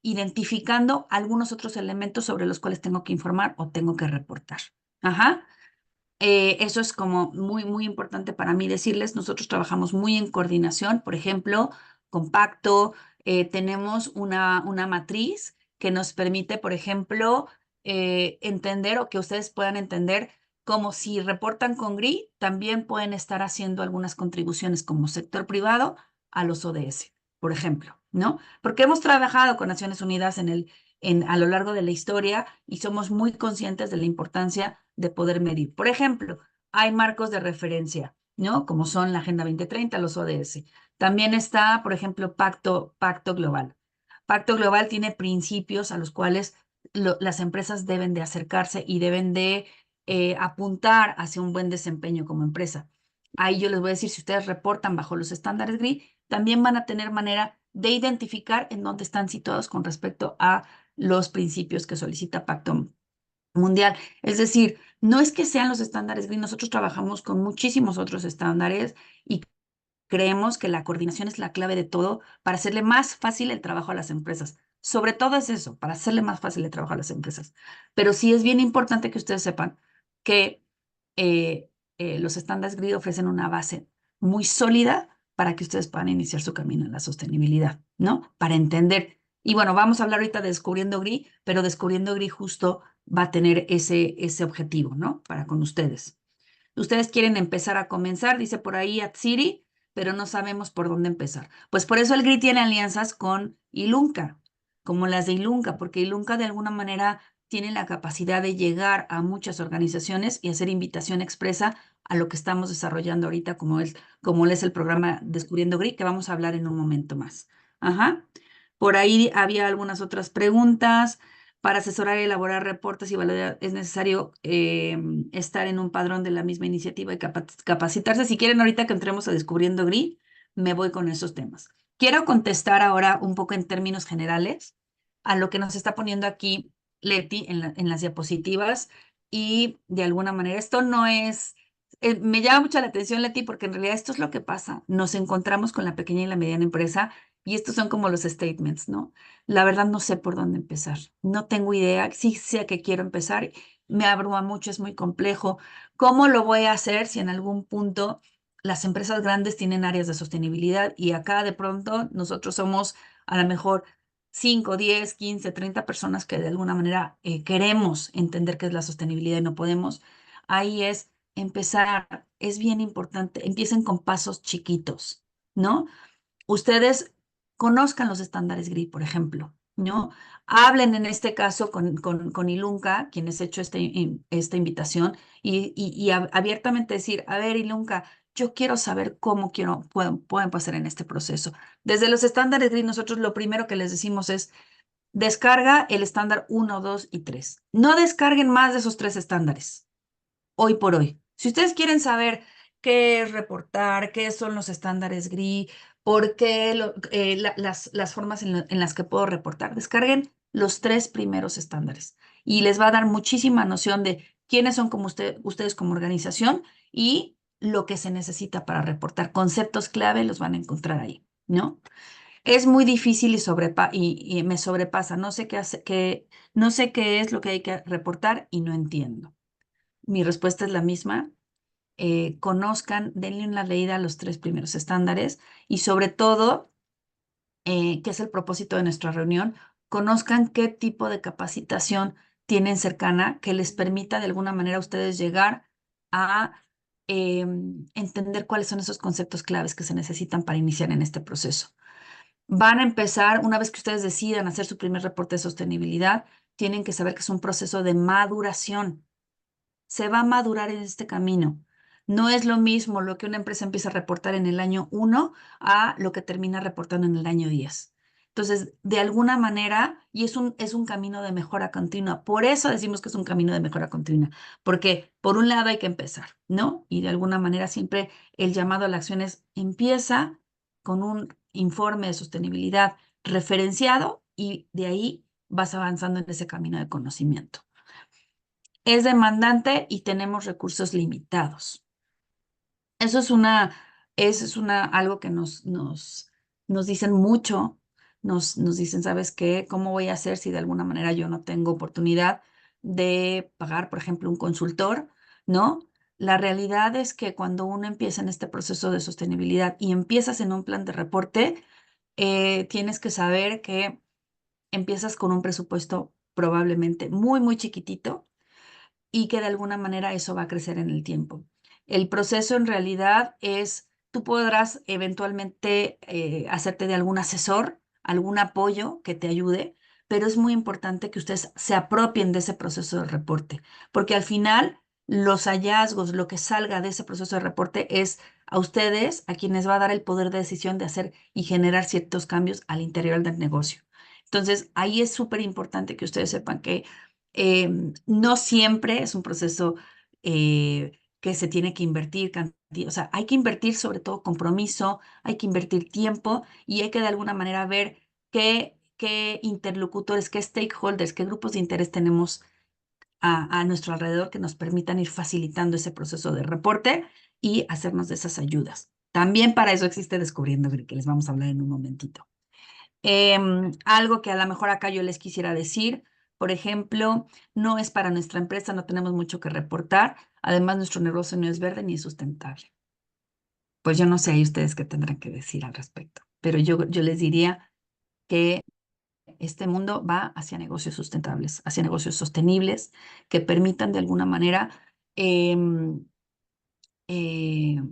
B: identificando algunos otros elementos sobre los cuales tengo que informar o tengo que reportar. Ajá. Eso es como muy, muy importante para mí decirles. Nosotros trabajamos muy en coordinación, por ejemplo, con Pacto. Tenemos una matriz que nos permite, por ejemplo, entender o que ustedes puedan entender como si reportan con GRI, también pueden estar haciendo algunas contribuciones como sector privado a los ODS, por ejemplo, ¿no? Porque hemos trabajado con Naciones Unidas a lo largo de la historia y somos muy conscientes de la importancia de poder medir. Por ejemplo, hay marcos de referencia, ¿no? Como son la Agenda 2030, los ODS. También está, por ejemplo, Pacto Global. Pacto Global tiene principios a los cuales las empresas deben de acercarse y deben de apuntar hacia un buen desempeño como empresa. Ahí yo les voy a decir, si ustedes reportan bajo los estándares GRI, también van a tener manera de identificar en dónde están situados con respecto a los principios que solicita Pacto Mundial. Es decir, no es que sean los estándares GRI, nosotros trabajamos con muchísimos otros estándares y creemos que la coordinación es la clave de todo para hacerle más fácil el trabajo a las empresas. Sobre todo es eso, para hacerle más fácil el trabajo a las empresas. Pero sí es bien importante que ustedes sepan que eh, los estándares GRI ofrecen una base muy sólida para que ustedes puedan iniciar su camino en la sostenibilidad, ¿no? Para entender. Y bueno, vamos a hablar ahorita de Descubriendo GRI, pero Descubriendo GRI justo va a tener ese objetivo, ¿no? Para con ustedes. Ustedes quieren empezar a comenzar, dice por ahí Atsiri, pero no sabemos por dónde empezar. Pues por eso el GRI tiene alianzas con Ilunca, como las de Ilunca, porque Ilunca de alguna manera tienen la capacidad de llegar a muchas organizaciones y hacer invitación expresa a lo que estamos desarrollando ahorita, como es el programa Descubriendo GRI, que vamos a hablar en un momento más. Ajá. Por ahí había algunas otras preguntas. Para asesorar y elaborar reportes y validar, es necesario estar en un padrón de la misma iniciativa y capacitarse. Si quieren, ahorita que entremos a Descubriendo GRI, me voy con esos temas. Quiero contestar ahora un poco en términos generales a lo que nos está poniendo aquí Leti en las diapositivas y de alguna manera esto no es, me llama mucho la atención Leti porque en realidad esto es lo que pasa. Nos encontramos con la pequeña y la mediana empresa y estos son como los statements, ¿no? La verdad no sé por dónde empezar. No tengo idea. Sí sé que quiero empezar. Me abruma mucho, es muy complejo. ¿Cómo lo voy a hacer si en algún punto las empresas grandes tienen áreas de sostenibilidad y acá de pronto nosotros somos a lo mejor 5, 10, 15, 30 personas que de alguna manera queremos entender qué es la sostenibilidad y no podemos? Ahí es empezar, es bien importante, empiecen con pasos chiquitos, ¿no? Ustedes conozcan los estándares GRI, por ejemplo, ¿no? Hablen en este caso con Ilunka, quienes ha hecho esta invitación, y abiertamente decir, a ver, Ilunka, yo quiero saber cómo pueden pasar en este proceso. Desde los estándares GRI, nosotros lo primero que les decimos es, descarga el estándar 1, 2 y 3. No descarguen más de esos 3 estándares hoy por hoy. Si ustedes quieren saber qué es reportar, qué son los estándares GRI, por qué las formas en las que puedo reportar, descarguen los 3 primeros estándares y les va a dar muchísima noción de quiénes son como ustedes como organización y lo que se necesita para reportar. Conceptos clave los van a encontrar ahí, ¿no? Es muy difícil y me sobrepasa. No sé no sé qué es lo que hay que reportar y no entiendo. Mi respuesta es la misma. Conozcan, denle una leída a los 3 primeros estándares y sobre todo, que es el propósito de nuestra reunión, conozcan qué tipo de capacitación tienen cercana que les permita de alguna manera a ustedes llegar a entender cuáles son esos conceptos claves que se necesitan para iniciar en este proceso. Van a empezar, una vez que ustedes decidan hacer su primer reporte de sostenibilidad, tienen que saber que es un proceso de maduración. Se va a madurar en este camino. No es lo mismo lo que una empresa empieza a reportar en el año 1 a lo que termina reportando en el año 10. Entonces, de alguna manera, y es un camino de mejora continua. Por eso decimos que es un camino de mejora continua, porque por un lado hay que empezar, ¿no? Y de alguna manera siempre el llamado a la acción es empieza con un informe de sostenibilidad referenciado y de ahí vas avanzando en ese camino de conocimiento. Es demandante y tenemos recursos limitados. Eso es algo que nos dicen mucho, nos dicen, ¿sabes qué? ¿Cómo voy a hacer si de alguna manera yo no tengo oportunidad de pagar, por ejemplo, un consultor? ¿No? La realidad es que cuando uno empieza en este proceso de sostenibilidad y empiezas en un plan de reporte, tienes que saber que empiezas con un presupuesto probablemente muy, muy chiquitito y que de alguna manera eso va a crecer en el tiempo. El proceso en realidad es, tú podrás eventualmente hacerte de algún asesor, algún apoyo que te ayude, pero es muy importante que ustedes se apropien de ese proceso de reporte, porque al final los hallazgos, lo que salga de ese proceso de reporte es a ustedes a quienes va a dar el poder de decisión de hacer y generar ciertos cambios al interior del negocio. Entonces, ahí es súper importante que ustedes sepan que no siempre es un proceso que se tiene que invertir, o sea, hay que invertir sobre todo compromiso, hay que invertir tiempo y hay que de alguna manera ver qué interlocutores, qué stakeholders, qué grupos de interés tenemos a nuestro alrededor que nos permitan ir facilitando ese proceso de reporte y hacernos de esas ayudas. También para eso existe Descubriendo Gri, que les vamos a hablar en un momentito. Algo que a lo mejor acá yo les quisiera decir, por ejemplo, no es para nuestra empresa, no tenemos mucho que reportar. Además, nuestro negocio no es verde ni sustentable. Pues yo no sé ahí ustedes qué tendrán que decir al respecto, pero yo les diría que este mundo va hacia negocios sustentables, hacia negocios sostenibles que permitan de alguna manera, em, eh,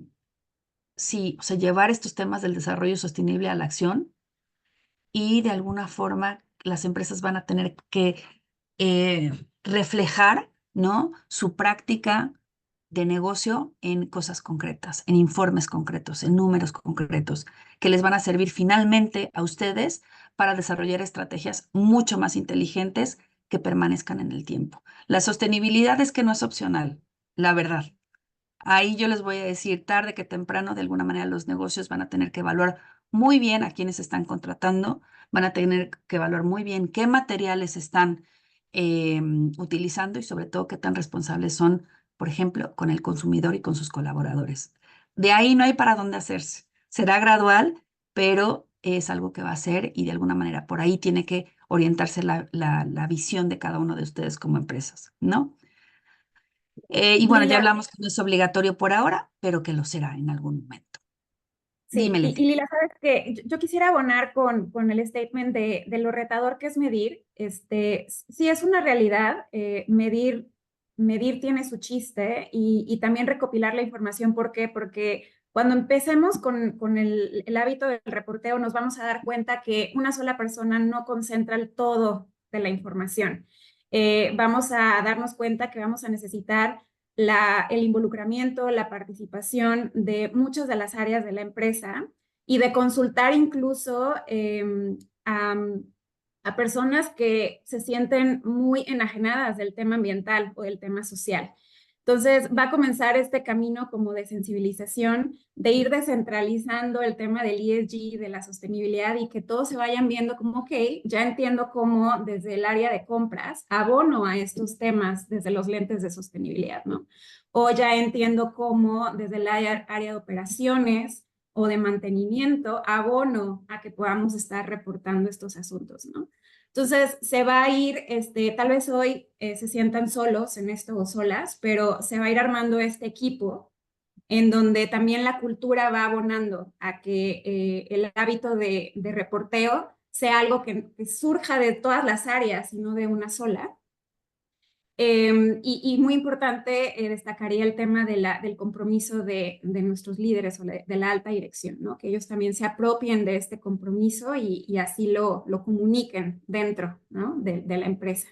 B: sí, o sea, llevar estos temas del desarrollo sostenible a la acción y de alguna forma las empresas van a tener que reflejar, ¿no? Su práctica de negocio en cosas concretas, en informes concretos, en números concretos, que les van a servir finalmente a ustedes para desarrollar estrategias mucho más inteligentes que permanezcan en el tiempo. La sostenibilidad es que no es opcional, la verdad. Ahí yo les voy a decir, tarde que temprano, de alguna manera los negocios van a tener que evaluar muy bien a quienes están contratando, van a tener que evaluar muy bien qué materiales están utilizando y sobre todo qué tan responsables son, por ejemplo, con el consumidor y con sus colaboradores. De ahí no hay para dónde hacerse. Será gradual, pero es algo que va a ser y de alguna manera por ahí tiene que orientarse la visión de cada uno de ustedes como empresas, ¿no? Y bueno, ya
A: Lila,
B: hablamos que no es obligatorio por ahora, pero que lo será en algún momento.
A: sí,
B: Dime,
A: y
B: Leti.
A: Lila, sabes que yo quisiera abonar con el statement de lo retador que es medir. Sí es una realidad, medir tiene su chiste y también recopilar la información. ¿Por qué? Porque cuando empecemos con el hábito del reporteo, nos vamos a dar cuenta que una sola persona no concentra el todo de la información. Vamos a darnos cuenta que vamos a necesitar el involucramiento, la participación de muchas de las áreas de la empresa y de consultar incluso a, a personas que se sienten muy enajenadas del tema ambiental o del tema social. Entonces va a comenzar este camino como de sensibilización, de ir descentralizando el tema del ESG, de la sostenibilidad y que todos se vayan viendo como, ok, ya entiendo cómo desde el área de compras abono a estos temas desde los lentes de sostenibilidad, ¿no? O ya entiendo cómo desde el área de operaciones o de mantenimiento abono a que podamos estar reportando estos asuntos, ¿no? Entonces, se va a ir, tal vez hoy se sientan solos en esto o solas, pero se va a ir armando este equipo en donde también la cultura va abonando a que el hábito de reporteo sea algo que surja de todas las áreas y no de una sola. Y muy importante, destacaría el tema del compromiso de nuestros líderes o de la alta dirección, ¿no? Que ellos también se apropien de este compromiso y así lo comuniquen dentro, ¿no? de la empresa.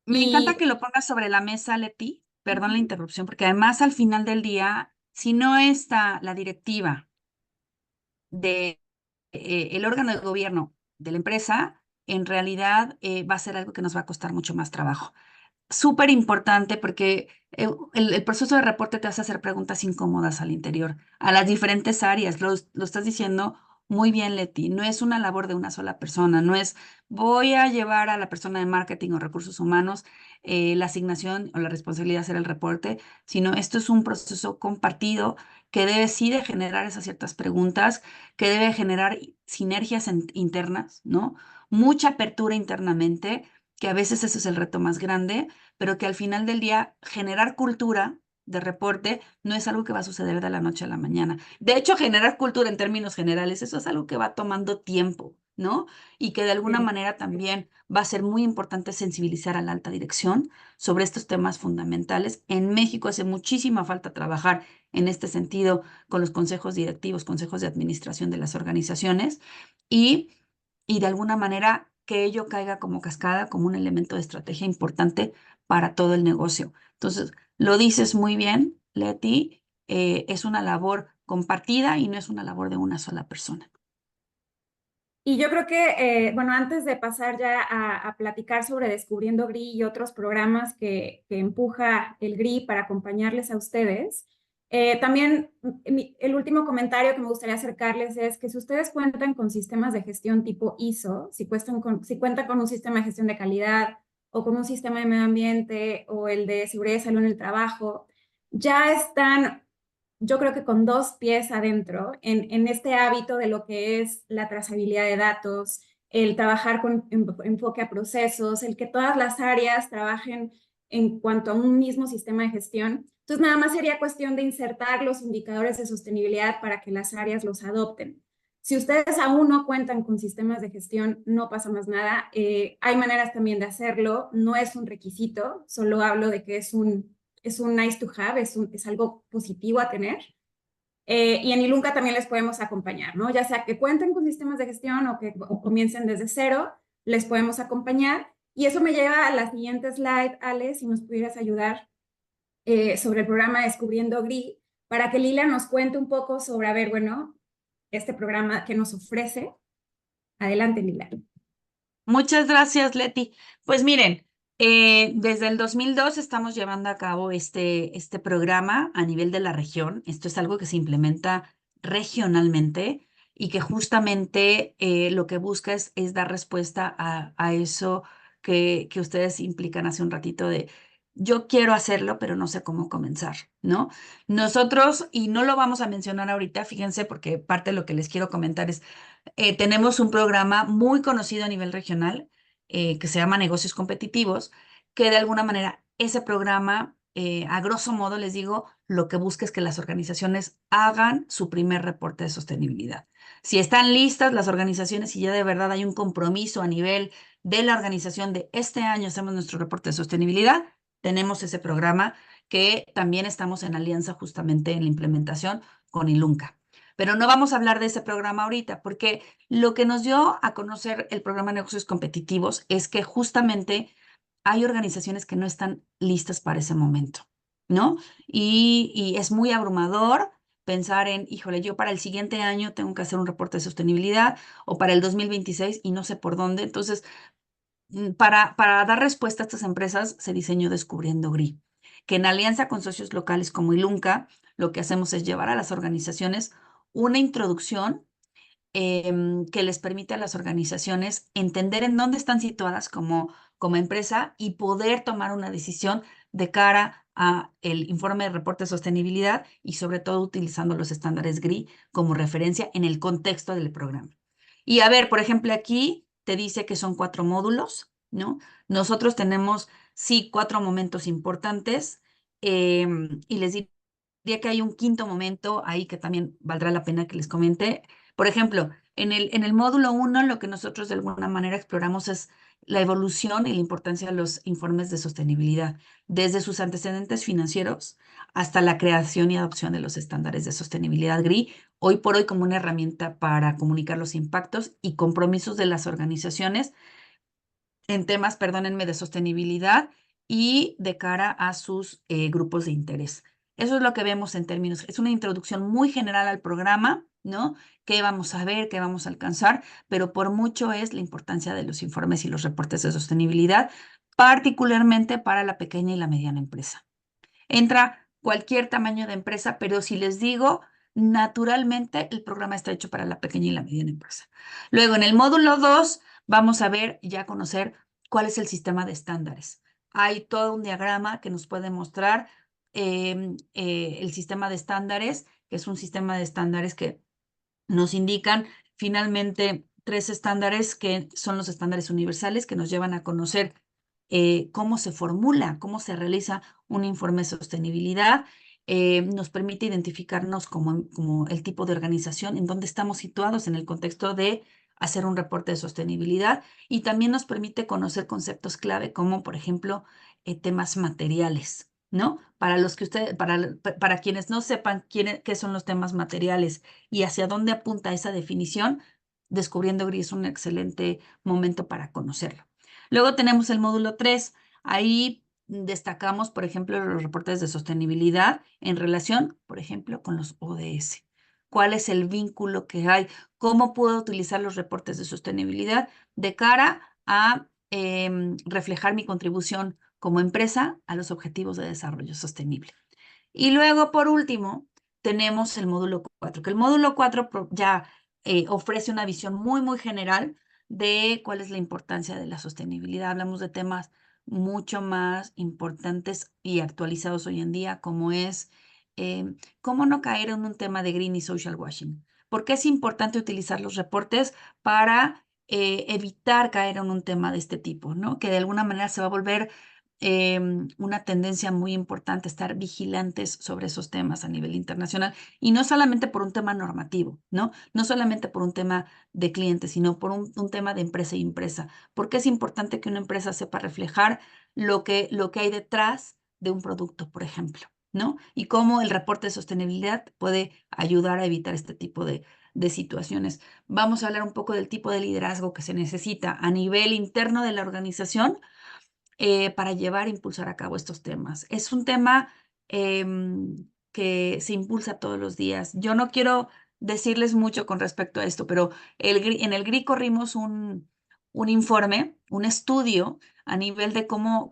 B: Me encanta
A: Y
B: que lo pongas sobre la mesa, Leti. Perdón la interrupción, porque además al final del día, si no está la directiva de el órgano de gobierno de la empresa, en realidad va a ser algo que nos va a costar mucho más trabajo. Súper importante porque el proceso de reporte te hace hacer preguntas incómodas al interior, a las diferentes áreas. Lo estás diciendo muy bien, Leti. No es una labor de una sola persona, no es voy a llevar a la persona de marketing o recursos humanos la asignación o la responsabilidad de hacer el reporte, sino esto es un proceso compartido que debe sí de generar esas ciertas preguntas, que debe generar sinergias internas, ¿no? Mucha apertura internamente, que a veces eso es el reto más grande, pero que al final del día generar cultura de reporte no es algo que va a suceder de la noche a la mañana. De hecho, generar cultura en términos generales, eso es algo que va tomando tiempo, ¿no? Y que de alguna
A: sí.
B: manera también va a ser muy importante sensibilizar a la alta dirección sobre estos temas fundamentales. En México hace muchísima falta trabajar en este sentido con los consejos directivos, consejos de administración de las organizaciones y, y de alguna manera que ello caiga como cascada, como un elemento de estrategia importante para todo el negocio. Entonces, lo dices muy bien, Leti, es una labor compartida y no es una labor de una sola persona.
A: Y yo creo que, bueno, antes de pasar ya a platicar sobre Descubriendo GRI y otros programas que empuja el GRI para acompañarles a ustedes, también el último comentario que me gustaría acercarles es que si ustedes cuentan con sistemas de gestión tipo ISO, si cuentan con un sistema de gestión de calidad o con un sistema de medio ambiente o el de seguridad y salud en el trabajo, ya están, yo creo que con dos pies adentro en este hábito de lo que es la trazabilidad de datos, el trabajar con enfoque a procesos, el que todas las áreas trabajen en cuanto a un mismo sistema de gestión. Entonces, nada más sería cuestión de insertar los indicadores de sostenibilidad para que las áreas los adopten. Si ustedes aún no cuentan con sistemas de gestión, no pasa más nada. Hay maneras también de hacerlo, no es un requisito, solo hablo de que es un nice to have, es algo positivo a tener. Y en Ilunca también les podemos acompañar, ¿no? Ya sea que cuenten con sistemas de gestión o que comiencen desde cero, les podemos acompañar. Y eso me lleva a la siguiente slide, Ale, si nos pudieras ayudar sobre el programa Descubriendo GRI, para que Lila nos cuente un poco sobre, a ver, bueno, este programa que nos ofrece. Adelante, Lila.
B: Muchas gracias, Leti. Pues miren, desde el 2002 estamos llevando a cabo este programa a nivel de la región. Esto es algo que se implementa regionalmente y que justamente lo que busca es dar respuesta a eso que ustedes implican hace un ratito de yo quiero hacerlo, pero no sé cómo comenzar, ¿no? Nosotros, y no lo vamos a mencionar ahorita, fíjense, porque parte de lo que les quiero comentar es tenemos un programa muy conocido a nivel regional que se llama Negocios Competitivos, que de alguna manera ese programa, a grosso modo les digo, lo que busca es que las organizaciones hagan su primer reporte de sostenibilidad. Si están listas las organizaciones y ya de verdad hay un compromiso a nivel de la organización de este año hacemos nuestro reporte de sostenibilidad, tenemos ese programa que también estamos en alianza justamente en la implementación con Ilunca. Pero no vamos a hablar de ese programa ahorita, porque lo que nos dio a conocer el programa de negocios competitivos es que justamente hay organizaciones que no están listas para ese momento, ¿no? Y es muy abrumador pensar en, híjole, yo para el siguiente año tengo que hacer un reporte de sostenibilidad o para el 2026 y no sé por dónde. Entonces, para dar respuesta a estas empresas se diseñó Descubriendo GRI, que en alianza con socios locales como Ilunca, lo que hacemos es llevar a las organizaciones una introducción que les permite a las organizaciones entender en dónde están situadas como empresa y poder tomar una decisión de cara a el informe de reporte de sostenibilidad y sobre todo utilizando los estándares GRI como referencia en el contexto del programa. Y a ver, por ejemplo, aquí te dice que son 4 módulos, ¿no? Nosotros tenemos, sí, 4 momentos importantes y les diría que hay un quinto momento ahí que también valdrá la pena que les comente. Por ejemplo, en el módulo 1 lo que nosotros de alguna manera exploramos es la evolución y la importancia de los informes de sostenibilidad, desde sus antecedentes financieros hasta la creación y adopción de los estándares de sostenibilidad GRI, hoy por hoy como una herramienta para comunicar los impactos y compromisos de las organizaciones en temas, perdónenme, de sostenibilidad y de cara a sus grupos de interés. Eso es lo que vemos en términos, es una introducción muy general al programa, ¿no? ¿Qué vamos a ver, qué vamos a alcanzar? Pero por mucho es la importancia de los informes y los reportes de sostenibilidad, particularmente para la pequeña y la mediana empresa. Entra cualquier tamaño de empresa, pero si les digo, naturalmente el programa está hecho para la pequeña y la mediana empresa. Luego, en el módulo 2, vamos a ver y a conocer cuál es el sistema de estándares. Hay todo un diagrama que nos puede mostrar el sistema de estándares, que es un sistema de estándares que nos indican finalmente 3 estándares que son los estándares universales que nos llevan a conocer cómo se formula, cómo se realiza un informe de sostenibilidad, nos permite identificarnos como el tipo de organización en donde estamos situados en el contexto de hacer un reporte de sostenibilidad y también nos permite conocer conceptos clave como, por ejemplo, temas materiales, ¿no? Para los que ustedes, para quienes no sepan qué son los temas materiales y hacia dónde apunta esa definición, Descubriendo GRI es un excelente momento para conocerlo. Luego tenemos el módulo 3. Ahí destacamos, por ejemplo, los reportes de sostenibilidad en relación, por ejemplo, con los ODS. ¿Cuál es el vínculo que hay? ¿Cómo puedo utilizar los reportes de sostenibilidad de cara a reflejar mi contribución como empresa a los objetivos de desarrollo sostenible? Y luego, por último, tenemos el módulo 4, que el módulo 4 ya ofrece una visión muy, muy general de cuál es la importancia de la sostenibilidad. Hablamos de temas mucho más importantes y actualizados hoy en día, como es cómo no caer en un tema de green y social washing. ¿Por qué es importante utilizar los reportes para evitar caer en un tema de este tipo, ¿no? Que de alguna manera se va a volver una tendencia muy importante, estar vigilantes sobre esos temas a nivel internacional y no solamente por un tema normativo, ¿no? No solamente por un tema de clientes, sino por un tema de empresa y empresa. Porque es importante que una empresa sepa reflejar lo que hay detrás de un producto, por ejemplo, ¿no? Y cómo el reporte de sostenibilidad puede ayudar a evitar este tipo de situaciones. Vamos a hablar un poco del tipo de liderazgo que se necesita a nivel interno de la organización para llevar e impulsar a cabo estos temas. Es un tema que se impulsa todos los días. Yo no quiero decirles mucho con respecto a esto, pero en el GRI corrimos un informe, un estudio a nivel de cómo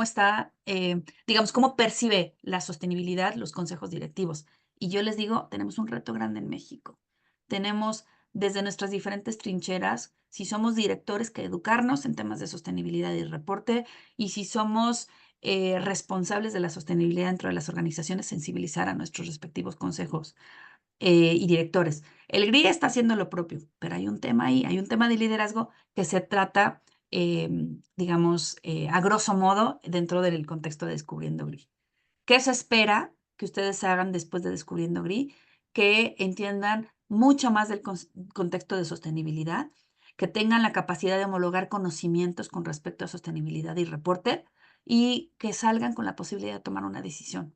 B: está, digamos, cómo percibe la sostenibilidad los consejos directivos. Y yo les digo, tenemos un reto grande en México. Tenemos desde nuestras diferentes trincheras, si somos directores, que educarnos en temas de sostenibilidad y reporte, y si somos responsables de la sostenibilidad dentro de las organizaciones, sensibilizar a nuestros respectivos consejos y directores. El GRI está haciendo lo propio, pero hay un tema ahí, hay un tema de liderazgo que se trata, digamos, a grosso modo, dentro del contexto de Descubriendo GRI. ¿Qué se espera que ustedes hagan después de Descubriendo GRI? Que entiendan mucho más del contexto de sostenibilidad, que tengan la capacidad de homologar conocimientos con respecto a sostenibilidad y reporte y que salgan con la posibilidad de tomar una decisión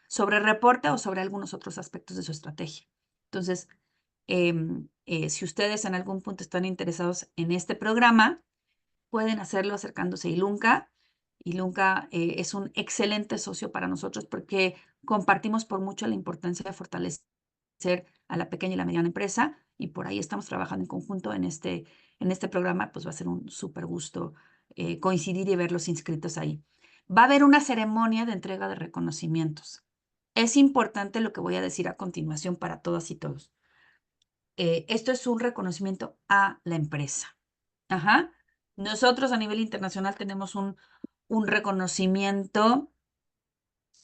B: sobre reporte o sobre algunos otros aspectos de su estrategia. Entonces, si ustedes en algún punto están interesados en este programa, pueden hacerlo acercándose a Ilunca. Ilunca es un excelente socio para nosotros porque compartimos por mucho la importancia de fortalecer a la pequeña y la mediana empresa y por ahí estamos trabajando en conjunto en este programa, pues va a ser un súper gusto coincidir y verlos inscritos ahí. Va a haber una ceremonia de entrega de reconocimientos. Es importante lo que voy a decir a continuación para todas y todos. Esto es un reconocimiento a la empresa. Ajá. Nosotros a nivel internacional tenemos un reconocimiento,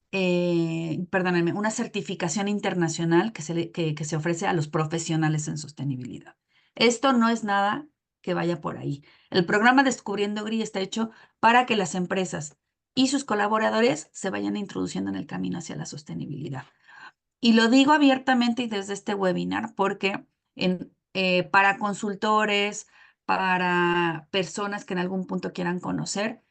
B: perdónenme, una certificación internacional que se ofrece a los profesionales en sostenibilidad. Esto no es nada que vaya por ahí. El programa Descubriendo GRI está hecho para que las empresas y sus colaboradores se vayan introduciendo en el camino hacia la sostenibilidad. Y lo digo abiertamente y desde este webinar porque para consultores, para personas que en algún punto quieran conocer,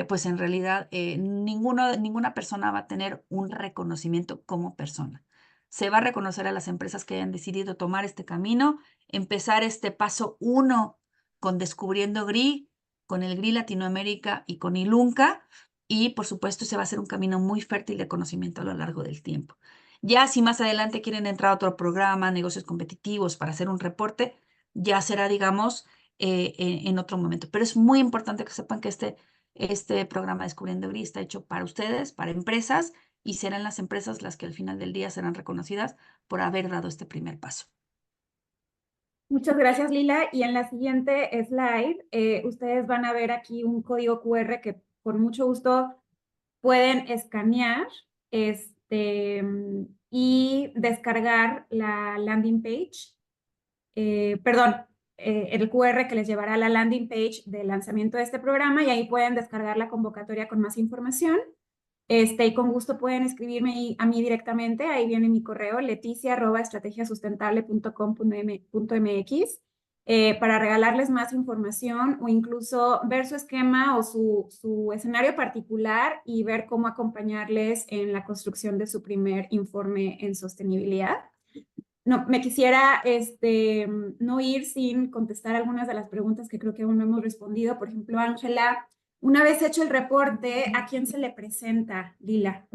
B: pues en realidad ninguna persona va a tener un reconocimiento como persona. Se va a reconocer a las empresas que hayan decidido tomar este camino, empezar este paso 1 con Descubriendo GRI, con el GRI Latinoamérica y con Ilunca, y por supuesto se va a hacer un camino muy fértil de conocimiento a lo largo del tiempo. Ya si más adelante quieren entrar a otro programa, negocios competitivos, para hacer un reporte, ya será, digamos, en otro momento. Pero es muy importante que sepan que este programa Descubriendo GRI está hecho para ustedes, para empresas, y serán las empresas las que al final del día serán reconocidas por haber dado este primer paso.
A: Muchas gracias, Lila. Y en la siguiente slide, ustedes van a ver aquí un código QR que por mucho gusto pueden escanear y descargar la landing page. Perdón, el QR que les llevará a la landing page del lanzamiento de este programa y ahí pueden descargar la convocatoria con más información. Y con gusto pueden escribirme a mí directamente, ahí viene mi correo, leticia@estrategiasustentable.com.mx, para regalarles más información o incluso ver su esquema o su escenario particular y ver cómo acompañarles en la construcción de su primer informe en sostenibilidad. No, me quisiera no ir sin contestar algunas de las preguntas que creo que aún no hemos respondido. Por ejemplo, Ángela, una vez hecho el reporte, ¿a quién se le presenta, Lila?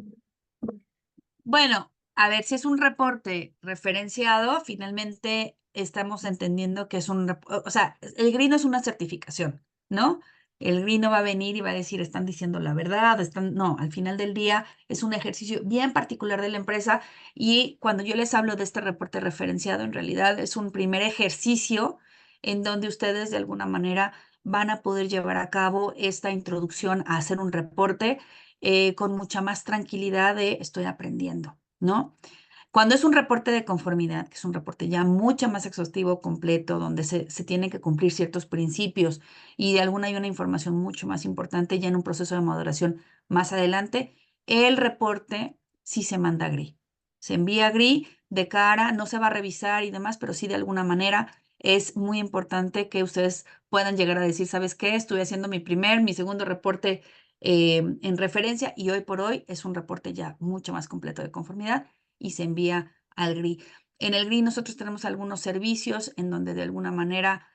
B: Bueno, a ver, si es un reporte referenciado, finalmente estamos entendiendo que es o sea, el GRI no es una certificación, ¿no? El GRI no va a venir y va a decir, están diciendo la verdad, no, al final del día es un ejercicio bien particular de la empresa y cuando yo les hablo de este reporte referenciado, en realidad es un primer ejercicio en donde ustedes de alguna manera van a poder llevar a cabo esta introducción a hacer un reporte con mucha más tranquilidad de estoy aprendiendo, ¿no? Cuando es un reporte de conformidad, que es un reporte ya mucho más exhaustivo, completo, donde se tienen que cumplir ciertos principios y de alguna hay una información mucho más importante ya en un proceso de maduración más adelante, el reporte sí se manda a GRI. Se envía a GRI de cara, no se va a revisar y demás, pero sí de alguna manera es muy importante que ustedes puedan llegar a decir, ¿sabes qué? Estuve haciendo mi segundo reporte en referencia, y hoy por hoy es un reporte ya mucho más completo de conformidad y se envía al GRI. En el GRI nosotros tenemos algunos servicios en donde de alguna manera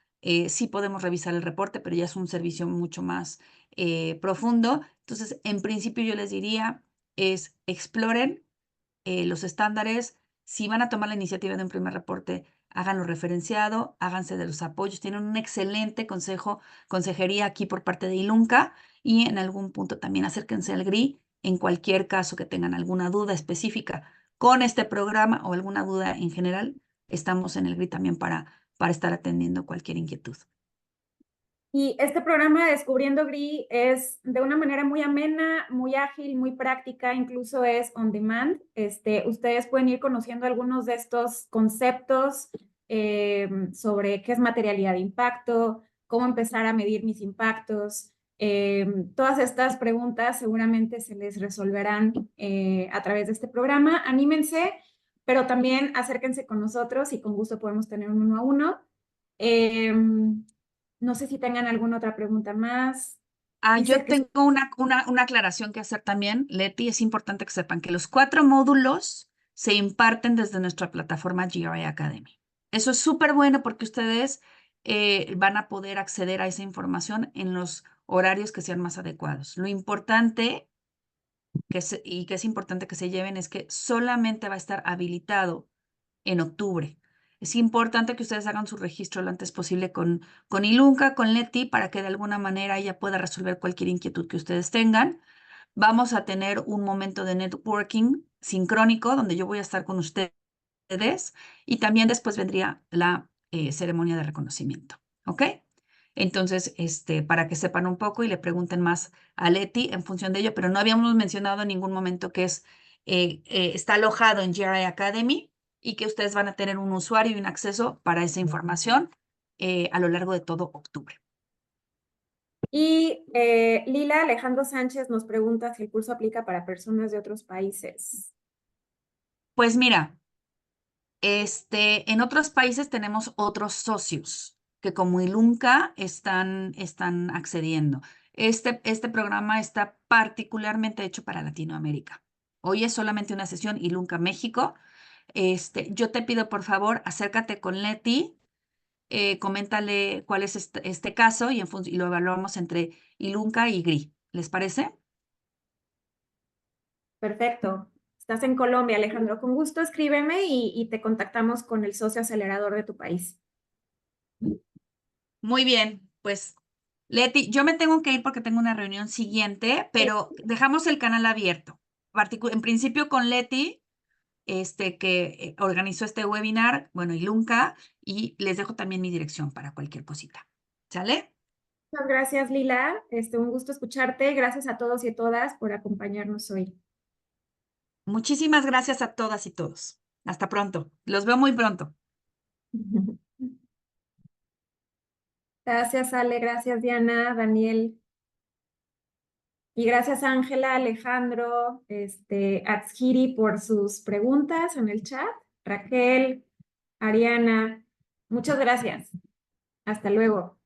B: sí podemos revisar el reporte, pero ya es un servicio mucho más profundo. Entonces, en principio yo les diría es exploren los estándares. Si van a tomar la iniciativa de un primer reporte, háganlo referenciado, háganse de los apoyos. Tienen un excelente consejería aquí por parte de Ilunca y en algún punto también acérquense al GRI en cualquier caso que tengan alguna duda específica con este programa o alguna duda en general. Estamos en el GRI también para estar atendiendo cualquier inquietud.
A: Y este programa Descubriendo GRI es de una manera muy amena, muy ágil, muy práctica, incluso es on demand. Ustedes pueden ir conociendo algunos de estos conceptos sobre qué es materialidad de impacto, cómo empezar a medir mis impactos. Todas estas preguntas seguramente se les resolverán a través de este programa. Anímense, pero también acérquense con nosotros y con gusto podemos tener un 1-a-1. No sé si tengan alguna otra pregunta más. Dice
B: Yo
A: que
B: tengo una aclaración que hacer también, Leti. Es importante que sepan que los 4 módulos se imparten desde nuestra plataforma GRI Academy. Eso es súper bueno porque ustedes van a poder acceder a esa información en los horarios que sean más adecuados. Lo importante y que es importante que se lleven es que solamente va a estar habilitado en octubre. Es importante que ustedes hagan su registro lo antes posible con Ilunca, con Leti, para que de alguna manera ella pueda resolver cualquier inquietud que ustedes tengan. Vamos a tener un momento de networking sincrónico donde yo voy a estar con ustedes y también después vendría la ceremonia de reconocimiento. ¿Ok? Entonces, para que sepan un poco y le pregunten más a Leti en función de ello, pero no habíamos mencionado en ningún momento que está alojado en GRI Academy y que ustedes van a tener un usuario y un acceso para esa información a lo largo de todo octubre.
A: Y Lila Alejandro Sánchez nos pregunta si el curso aplica para personas de otros países.
B: Pues mira, en otros países tenemos otros socios que como Ilunca están accediendo. Este programa está particularmente hecho para Latinoamérica. Hoy es solamente una sesión Ilunca México. Yo te pido, por favor, acércate con Leti, coméntale cuál es este caso y lo evaluamos entre Ilunca y GRI. ¿Les parece?
A: Perfecto. Estás en Colombia, Alejandro. Con gusto escríbeme y te contactamos con el socio acelerador de tu país.
B: Muy bien, pues Leti, yo me tengo que ir porque tengo una reunión siguiente,
A: Sí.
B: pero dejamos el canal abierto. En principio con Leti, que organizó este webinar, bueno, y Lunca, y les dejo también mi dirección para cualquier cosita. ¿Sale?
A: Muchas gracias, Lila. Un gusto escucharte. Gracias a todos y a todas por acompañarnos hoy.
B: Muchísimas gracias a todas y todos. Hasta pronto. Los veo muy pronto.
A: Gracias, Ale. Gracias, Diana, Daniel. Y gracias, Ángela, Alejandro, Atskiri por sus preguntas en el chat. Raquel, Ariana, muchas gracias. Hasta luego.